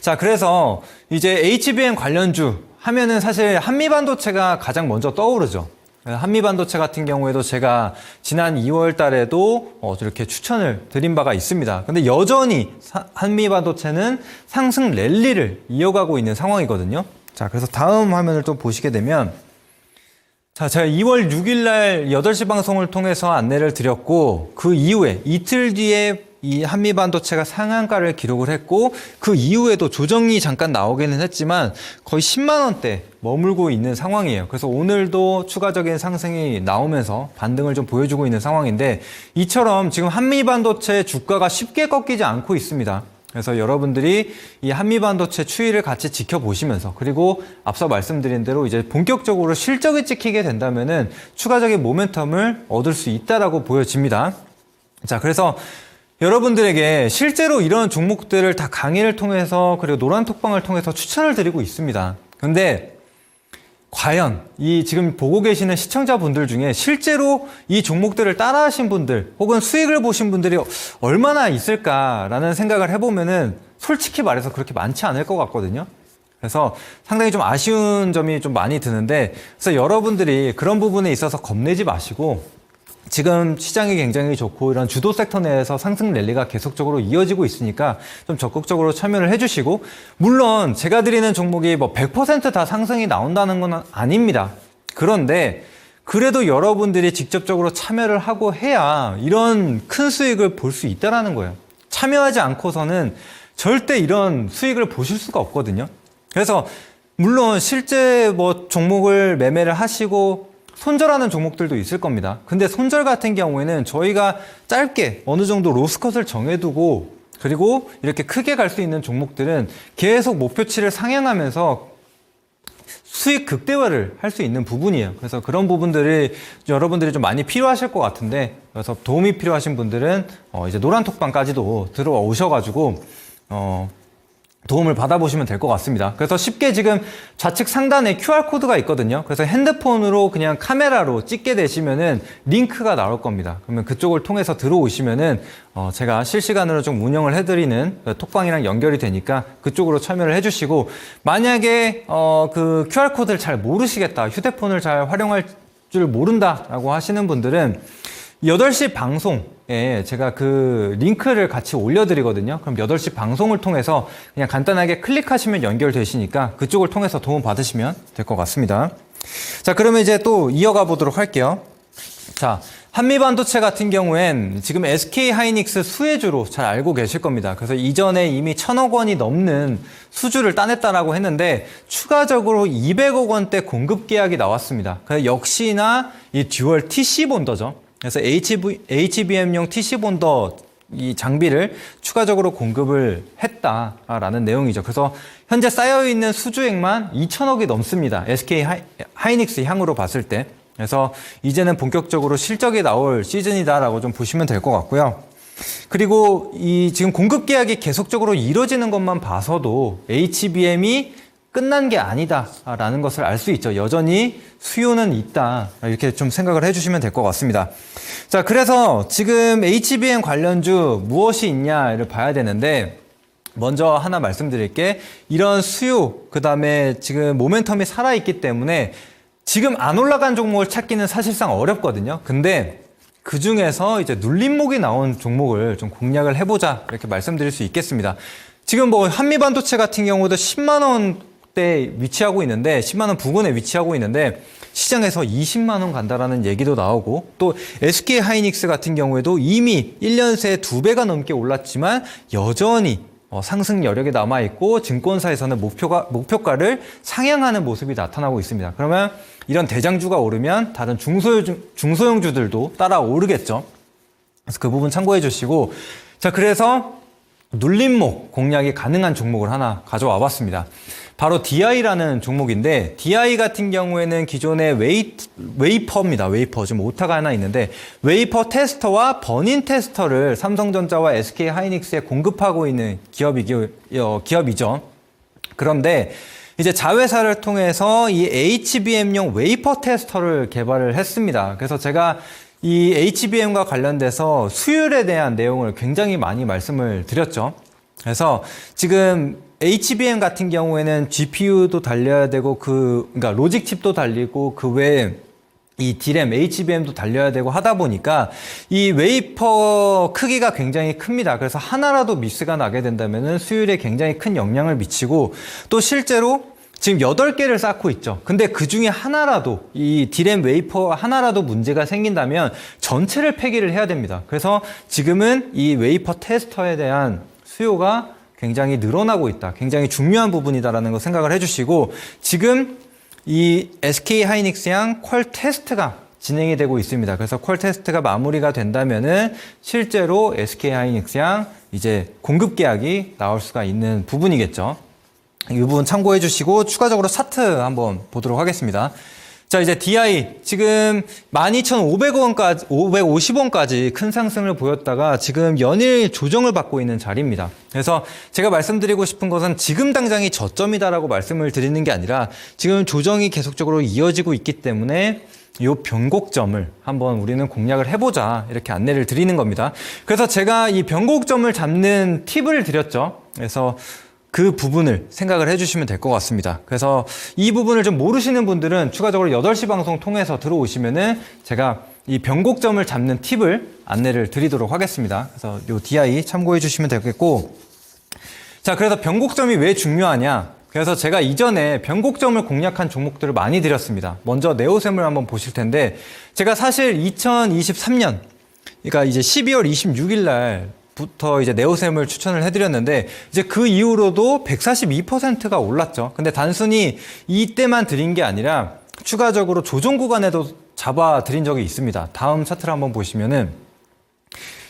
자, 그래서 이제 HBM 관련주 하면은 사실 한미반도체가 가장 먼저 떠오르죠. 한미반도체 같은 경우에도 제가 지난 2월 달에도 이렇게 추천을 드린 바가 있습니다. 근데 여전히 한미반도체는 상승 랠리를 이어가고 있는 상황이거든요. 자, 그래서 다음 화면을 또 보시게 되면 자, 제가 2월 6일 날 8시 방송을 통해서 안내를 드렸고 그 이후에 이틀 뒤에 이 한미반도체가 상한가를 기록을 했고 그 이후에도 조정이 잠깐 나오기는 했지만 거의 10만 원대 머물고 있는 상황이에요. 그래서 오늘도 추가적인 상승이 나오면서 반등을 좀 보여주고 있는 상황인데 이처럼 지금 한미반도체 주가가 쉽게 꺾이지 않고 있습니다. 그래서 여러분들이 이 한미반도체 추이를 같이 지켜보시면서 그리고 앞서 말씀드린 대로 이제 본격적으로 실적이 찍히게 된다면은 추가적인 모멘텀을 얻을 수 있다라고 보여집니다. 자, 그래서 여러분들에게 실제로 이런 종목들을 다 강의를 통해서 그리고 노란톡방을 통해서 추천을 드리고 있습니다. 근데 과연 이 지금 보고 계시는 시청자분들 중에 실제로 이 종목들을 따라하신 분들 혹은 수익을 보신 분들이 얼마나 있을까라는 생각을 해보면은 솔직히 말해서 그렇게 많지 않을 것 같거든요. 그래서 상당히 좀 아쉬운 점이 좀 많이 드는데 그래서 여러분들이 그런 부분에 있어서 겁내지 마시고 지금 시장이 굉장히 좋고 이런 주도 섹터 내에서 상승 랠리가 계속적으로 이어지고 있으니까 좀 적극적으로 참여를 해주시고 물론 제가 드리는 종목이 100% 다 상승이 나온다는 건 아닙니다. 그런데 그래도 여러분들이 직접적으로 참여를 하고 해야 이런 큰 수익을 볼 수 있다는 거예요. 참여하지 않고서는 절대 이런 수익을 보실 수가 없거든요. 그래서 물론 실제 종목을 매매를 하시고 손절하는 종목들도 있을 겁니다. 근데 손절 같은 경우에는 저희가 짧게 어느 정도 로스컷을 정해두고 그리고 이렇게 크게 갈 수 있는 종목들은 계속 목표치를 상향하면서 수익 극대화를 할 수 있는 부분이에요. 그래서 그런 부분들이 여러분들이 좀 많이 필요하실 것 같은데 그래서 도움이 필요하신 분들은 이제 노란톡방까지도 들어오셔가지고 도움을 받아보시면 될 것 같습니다. 그래서 쉽게 지금 좌측 상단에 QR코드가 있거든요. 그래서 핸드폰으로 그냥 카메라로 찍게 되시면은 링크가 나올 겁니다. 그러면 그쪽을 통해서 들어오시면은 제가 실시간으로 좀 운영을 해드리는 톡방이랑 연결이 되니까 그쪽으로 참여를 해주시고 만약에 그 QR코드를 잘 모르시겠다, 휴대폰을 잘 활용할 줄 모른다라고 하시는 분들은 8시 방송에 제가 그 링크를 같이 올려드리거든요. 그럼 8시 방송을 통해서 그냥 간단하게 클릭하시면 연결되시니까 그쪽을 통해서 도움 받으시면 될 것 같습니다. 자, 그러면 이제 또 이어가 보도록 할게요. 자, 한미반도체 같은 경우엔 지금 SK 하이닉스 수혜주로 잘 알고 계실 겁니다. 그래서 이전에 이미 1,000억 원이 넘는 수주를 따냈다라고 했는데 추가적으로 200억 원대 공급 계약이 나왔습니다. 그래서 역시나 이 듀얼 TC 본더죠. 그래서 HBM용 TC 본더 이 장비를 추가적으로 공급을 했다라는 내용이죠. 그래서 현재 쌓여있는 수주액만 2천억이 넘습니다. SK 하이닉스 향으로 봤을 때. 그래서 이제는 본격적으로 실적이 나올 시즌이다라고 좀 보시면 될 것 같고요. 그리고 이 지금 공급 계약이 계속적으로 이루어지는 것만 봐서도 HBM이 끝난 게 아니다라는 것을 알 수 있죠. 여전히 수요는 있다. 이렇게 좀 생각을 해주시면 될 것 같습니다. 자, 그래서 지금 HBM 관련주 무엇이 있냐를 봐야 되는데 먼저 하나 말씀드릴게. 이런 수요, 그 다음에 지금 모멘텀이 살아있기 때문에 지금 안 올라간 종목을 찾기는 사실상 어렵거든요. 근데 그 중에서 이제 눌림목이 나온 종목을 좀 공략을 해보자, 이렇게 말씀드릴 수 있겠습니다. 지금 뭐 한미반도체 같은 경우도 10만 원대 위치하고 있는데, 10만 원 부근에 위치하고 있는데, 시장에서 20만 원 간다라는 얘기도 나오고, 또 SK 하이닉스 같은 경우에도 이미 1년 새에 2배가 넘게 올랐지만 여전히 상승 여력이 남아있고, 증권사에서는 목표가를 상향하는 모습이 나타나고 있습니다. 그러면 이런 대장주가 오르면 다른 중소형주들도 따라 오르겠죠. 그래서 그 부분 참고해 주시고, 자, 그래서 눌림목 공략이 가능한 종목을 하나 가져와 봤습니다. 바로 DI라는 종목인데, DI 같은 경우에는 기존의 웨이퍼입니다. 웨이퍼. 지금 오타가 하나 있는데, 웨이퍼 테스터와 버닌 테스터를 삼성전자와 SK 하이닉스에 공급하고 있는 기업이죠. 그런데 이제 자회사를 통해서 이 HBM용 웨이퍼 테스터를 개발을 했습니다. 그래서 제가 이 HBM과 관련돼서 수율에 대한 내용을 굉장히 많이 말씀을 드렸죠. 그래서 지금 HBM 같은 경우에는 GPU도 달려야 되고 그러니까 로직 칩도 달리고 그 외에 이 D램, HBM도 달려야 되고 하다 보니까 이 웨이퍼 크기가 굉장히 큽니다. 그래서 하나라도 미스가 나게 된다면은 수율에 굉장히 큰 영향을 미치고, 또 실제로 지금 8개를 쌓고 있죠. 근데 그 중에 하나라도, 이 D램 웨이퍼 하나라도 문제가 생긴다면 전체를 폐기를 해야 됩니다. 그래서 지금은 이 웨이퍼 테스터에 대한 수요가 굉장히 늘어나고 있다. 굉장히 중요한 부분이다라는 거 생각을 해주시고, 지금 이 SK 하이닉스양 퀄 테스트가 진행이 되고 있습니다. 그래서 퀄 테스트가 마무리가 된다면은 실제로 SK 하이닉스양 이제 공급 계약이 나올 수가 있는 부분이겠죠. 이 부분 참고해 주시고, 추가적으로 차트 한번 보도록 하겠습니다. 자, 이제 DI 지금 12,500원까지 550원까지 큰 상승을 보였다가 지금 연일 조정을 받고 있는 자리입니다. 그래서 제가 말씀드리고 싶은 것은 지금 당장이 저점이다라고 말씀을 드리는 게 아니라 지금 조정이 계속적으로 이어지고 있기 때문에 이 변곡점을 한번 우리는 공략을 해보자, 이렇게 안내를 드리는 겁니다. 그래서 제가 이 변곡점을 잡는 팁을 드렸죠. 그래서 그 부분을 생각을 해주시면 될 것 같습니다. 그래서 이 부분을 좀 모르시는 분들은 추가적으로 8시 방송 통해서 들어오시면은 제가 이 변곡점을 잡는 팁을 안내를 드리도록 하겠습니다. 그래서 이 DI 참고해 주시면 되겠고, 자, 그래서 변곡점이 왜 중요하냐? 그래서 제가 이전에 변곡점을 공략한 종목들을 많이 드렸습니다. 먼저 네오셈을 한번 보실 텐데, 제가 사실 2023년, 그러니까 이제 12월 26일 날부터 이제 네오셈을 추천을 해드렸는데, 이제 그 이후로도 142%가 올랐죠. 근데 단순히 이때만 드린 게 아니라 추가적으로 조정 구간에도 잡아 드린 적이 있습니다. 다음 차트를 한번 보시면은,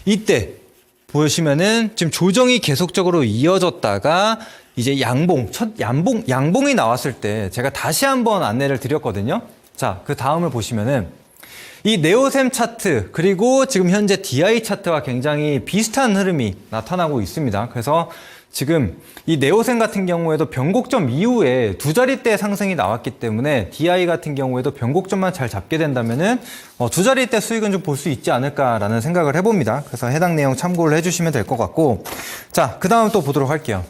이때 보시면은 지금 조정이 계속적으로 이어졌다가 이제 양봉이 나왔을 때 제가 다시 한번 안내를 드렸거든요. 자, 그 다음을 보시면은 이 네오셈 차트, 그리고 지금 현재 DI 차트와 굉장히 비슷한 흐름이 나타나고 있습니다. 그래서 지금 이 네오셈 같은 경우에도 변곡점 이후에 두 자릿대 상승이 나왔기 때문에 DI 같은 경우에도 변곡점만 잘 잡게 된다면은 두 자릿대 수익은 좀 볼 수 있지 않을까라는 생각을 해봅니다. 그래서 해당 내용 참고를 해주시면 될 것 같고, 자, 그 다음 또 보도록 할게요.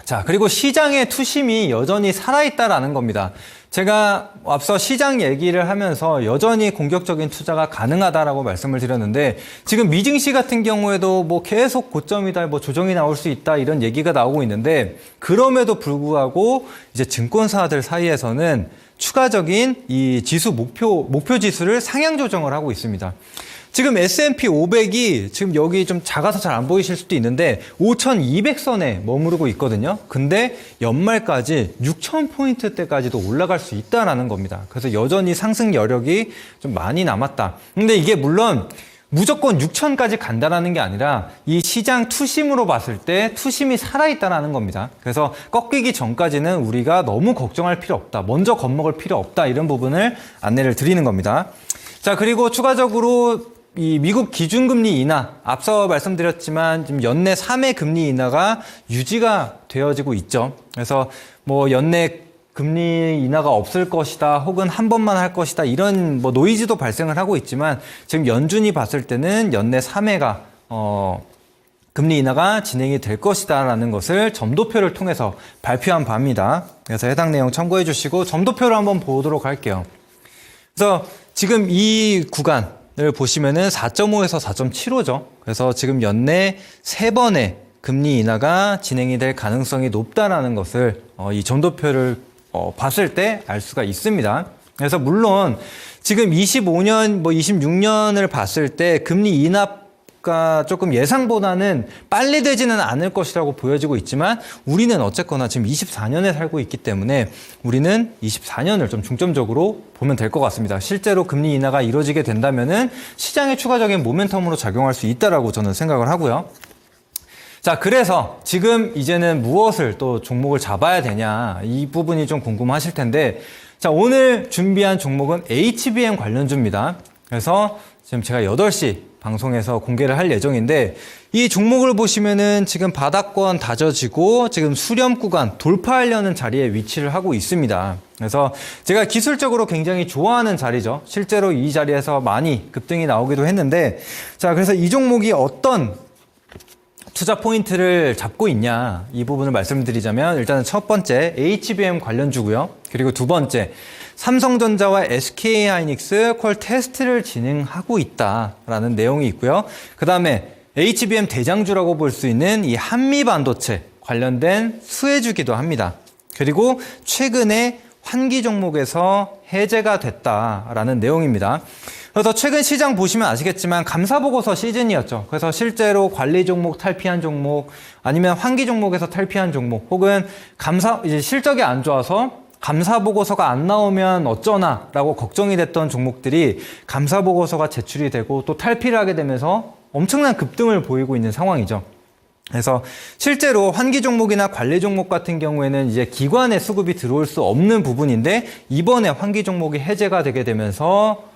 자, 그리고 시장의 투심이 여전히 살아있다라는 겁니다. 제가 앞서 시장 얘기를 하면서 여전히 공격적인 투자가 가능하다라고 말씀을 드렸는데, 지금 미증시 같은 경우에도 뭐 계속 고점이다, 뭐 조정이 나올 수 있다, 이런 얘기가 나오고 있는데, 그럼에도 불구하고 이제 증권사들 사이에서는 추가적인 이 지수 목표 지수를 상향 조정을 하고 있습니다. 지금 S&P 500이 지금 여기 좀 작아서 잘 안 보이실 수도 있는데 5,200선에 머무르고 있거든요. 근데 연말까지 6,000포인트대까지도 올라갈 수 있다라는 겁니다. 그래서 여전히 상승 여력이 좀 많이 남았다. 근데 이게 물론 무조건 6,000까지 간다라는 게 아니라 이 시장 투심으로 봤을 때 투심이 살아있다라는 겁니다. 그래서 꺾이기 전까지는 우리가 너무 걱정할 필요 없다. 먼저 겁먹을 필요 없다. 이런 부분을 안내를 드리는 겁니다. 자, 그리고 추가적으로 이 미국 기준금리 인하, 앞서 말씀드렸지만 지금 연내 3회 금리 인하가 유지가 되어지고 있죠. 그래서 뭐 연내 금리 인하가 없을 것이다, 혹은 한 번만 할 것이다, 이런 뭐 노이즈도 발생을 하고 있지만 지금 연준이 봤을 때는 연내 3회가 금리 인하가 진행이 될 것이다라는 것을 점도표를 통해서 발표한 바입니다. 그래서 해당 내용 참고해 주시고 점도표를 한번 보도록 할게요. 그래서 지금 이 구간을 보시면은 4.5에서 4.75죠. 그래서 지금 연내 3번의 금리 인하가 진행이 될 가능성이 높다라는 것을 이 점도표를 봤을 때 알 수가 있습니다. 그래서 물론 지금 25년, 26년을 봤을 때 금리 인하가 조금 예상보다는 빨리 되지는 않을 것이라고 보여지고 있지만 우리는 어쨌거나 지금 24년에 살고 있기 때문에 우리는 24년을 좀 중점적으로 보면 될 것 같습니다. 실제로 금리 인하가 이루어지게 된다면은 시장의 추가적인 모멘텀으로 작용할 수 있다라고 저는 생각을 하고요. 자, 그래서 지금 이제는 무엇을 또 종목을 잡아야 되냐 이 부분이 좀 궁금하실 텐데 자, 오늘 준비한 종목은 HBM 관련주입니다. 그래서 지금 제가 8시 방송에서 공개를 할 예정인데 이 종목을 보시면은 지금 바닥권 다져지고 지금 수렴 구간 돌파하려는 자리에 위치를 하고 있습니다. 그래서 제가 기술적으로 굉장히 좋아하는 자리죠. 실제로 이 자리에서 많이 급등이 나오기도 했는데 자, 그래서 이 종목이 어떤 투자 포인트를 잡고 있냐 이 부분을 말씀드리자면 일단은 첫 번째 HBM 관련주고요. 그리고 두 번째 삼성전자와 SK하이닉스 콜 테스트를 진행하고 있다라는 내용이 있고요. 그 다음에 HBM 대장주라고 볼 수 있는 이 한미반도체 관련된 수혜주기도 합니다. 그리고 최근에 환기 종목에서 해제가 됐다라는 내용입니다. 그래서 최근 시장 보시면 아시겠지만 감사보고서 시즌이었죠. 그래서 실제로 관리 종목 탈피한 종목 아니면 환기 종목에서 탈피한 종목 혹은 이제 실적이 안 좋아서 감사보고서가 안 나오면 어쩌나 라고 걱정이 됐던 종목들이 감사보고서가 제출이 되고 또 탈피를 하게 되면서 엄청난 급등을 보이고 있는 상황이죠. 그래서 실제로 환기 종목이나 관리 종목 같은 경우에는 이제 기관의 수급이 들어올 수 없는 부분인데 이번에 환기 종목이 해제가 되게 되면서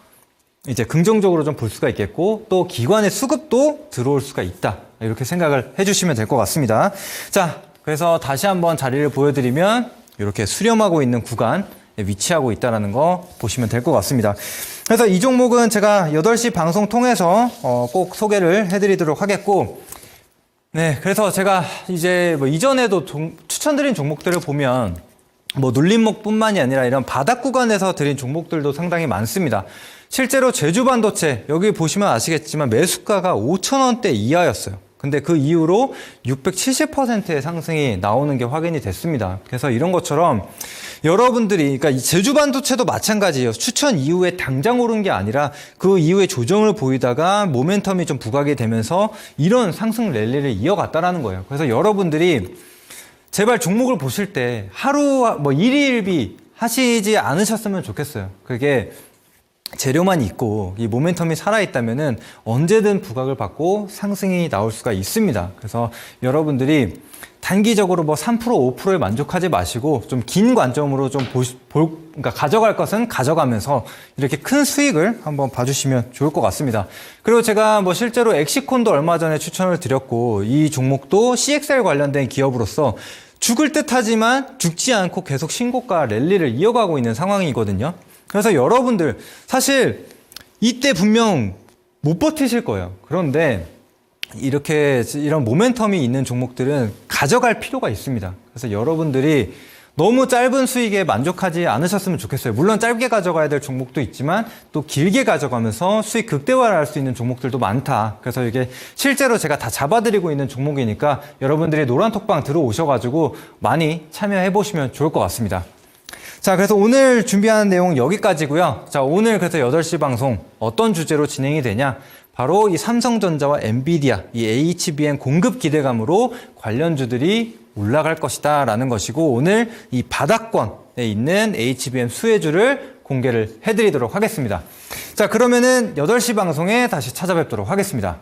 이제 긍정적으로 좀 볼 수가 있겠고 또 기관의 수급도 들어올 수가 있다. 이렇게 생각을 해주시면 될 것 같습니다. 자, 그래서 다시 한번 자리를 보여드리면 이렇게 수렴하고 있는 구간에 위치하고 있다는 거 보시면 될 것 같습니다. 그래서 이 종목은 제가 8시 방송 통해서 꼭 소개를 해드리도록 하겠고 네, 그래서 제가 이제 이전에도 추천드린 종목들을 보면 눌림목뿐만이 아니라 이런 바닥 구간에서 드린 종목들도 상당히 많습니다. 실제로 제주반도체 여기 보시면 아시겠지만 매수가가 5,000원대 이하였어요. 근데 그 이후로 670%의 상승이 나오는 게 확인이 됐습니다. 그래서 이런 것처럼 여러분들이 그러니까 이 제주반도체도 마찬가지예요. 추천 이후에 당장 오른 게 아니라 그 이후에 조정을 보이다가 모멘텀이 좀 부각이 되면서 이런 상승 랠리를 이어갔다라는 거예요. 그래서 여러분들이 제발 종목을 보실 때 하루 일일비 하시지 않으셨으면 좋겠어요. 그게 재료만 있고 이 모멘텀이 살아있다면은 언제든 부각을 받고 상승이 나올 수가 있습니다. 그래서 여러분들이 단기적으로 3%, 5%에 만족하지 마시고 좀 긴 관점으로 좀 그러니까 가져갈 것은 가져가면서 이렇게 큰 수익을 한번 봐주시면 좋을 것 같습니다. 그리고 제가 실제로 엑시콘도 얼마 전에 추천을 드렸고 이 종목도 CXL 관련된 기업으로서 죽을 듯 하지만 죽지 않고 계속 신고가 랠리를 이어가고 있는 상황이거든요. 그래서 여러분들 사실 이때 분명 못 버티실 거예요. 그런데 이런 모멘텀이 있는 종목들은 가져갈 필요가 있습니다. 그래서 여러분들이 너무 짧은 수익에 만족하지 않으셨으면 좋겠어요. 물론 짧게 가져가야 될 종목도 있지만 또 길게 가져가면서 수익 극대화를 할 수 있는 종목들도 많다. 그래서 이게 실제로 제가 다 잡아드리고 있는 종목이니까 여러분들이 노란톡방 들어오셔가지고 많이 참여해 보시면 좋을 것 같습니다. 자, 그래서 오늘 준비한 내용 여기까지고요. 자, 오늘 그래서 8시 방송 어떤 주제로 진행이 되냐? 바로 이 삼성전자와 엔비디아, 이 HBM 공급 기대감으로 관련주들이 올라갈 것이다 라는 것이고 오늘 이 바닥권에 있는 HBM 수혜주를 공개를 해드리도록 하겠습니다. 자, 그러면은 8시 방송에 다시 찾아뵙도록 하겠습니다.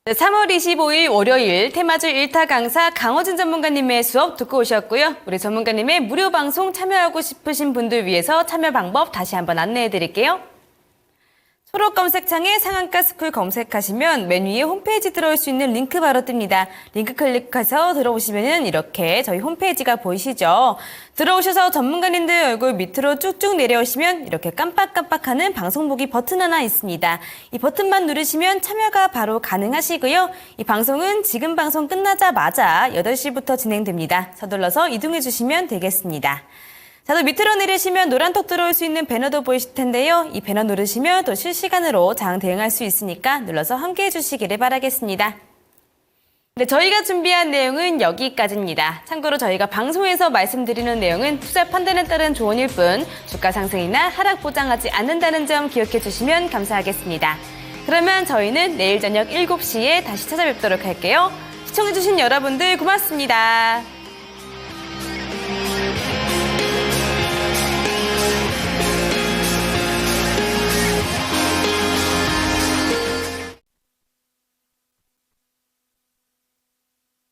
네, 3월 25일 월요일 테마주 1타 강사 강호진 전문가님의 수업 듣고 오셨고요. 우리 전문가님의 무료 방송 참여하고 싶으신 분들 위해서 참여 방법 다시 한번 안내해 드릴게요. 초록 검색창에 상한가 스쿨 검색하시면 맨 위에 홈페이지 들어올 수 있는 링크 바로 뜹니다. 링크 클릭해서 들어오시면 이렇게 저희 홈페이지가 보이시죠? 들어오셔서 전문가님들 얼굴 밑으로 쭉쭉 내려오시면 이렇게 깜빡깜빡하는 방송 보기 버튼 하나 있습니다. 이 버튼만 누르시면 참여가 바로 가능하시고요. 이 방송은 지금 방송 끝나자마자 8시부터 진행됩니다. 서둘러서 이동해 주시면 되겠습니다. 자, 또 밑으로 내리시면 노란톡 들어올 수 있는 배너도 보이실 텐데요. 이 배너 누르시면 또 실시간으로 장 대응할 수 있으니까 눌러서 함께해 주시기를 바라겠습니다. 네, 저희가 준비한 내용은 여기까지입니다. 참고로 저희가 방송에서 말씀드리는 내용은 투자 판단에 따른 조언일 뿐 주가 상승이나 하락 보장하지 않는다는 점 기억해 주시면 감사하겠습니다. 그러면 저희는 내일 저녁 7시에 다시 찾아뵙도록 할게요. 시청해 주신 여러분들 고맙습니다.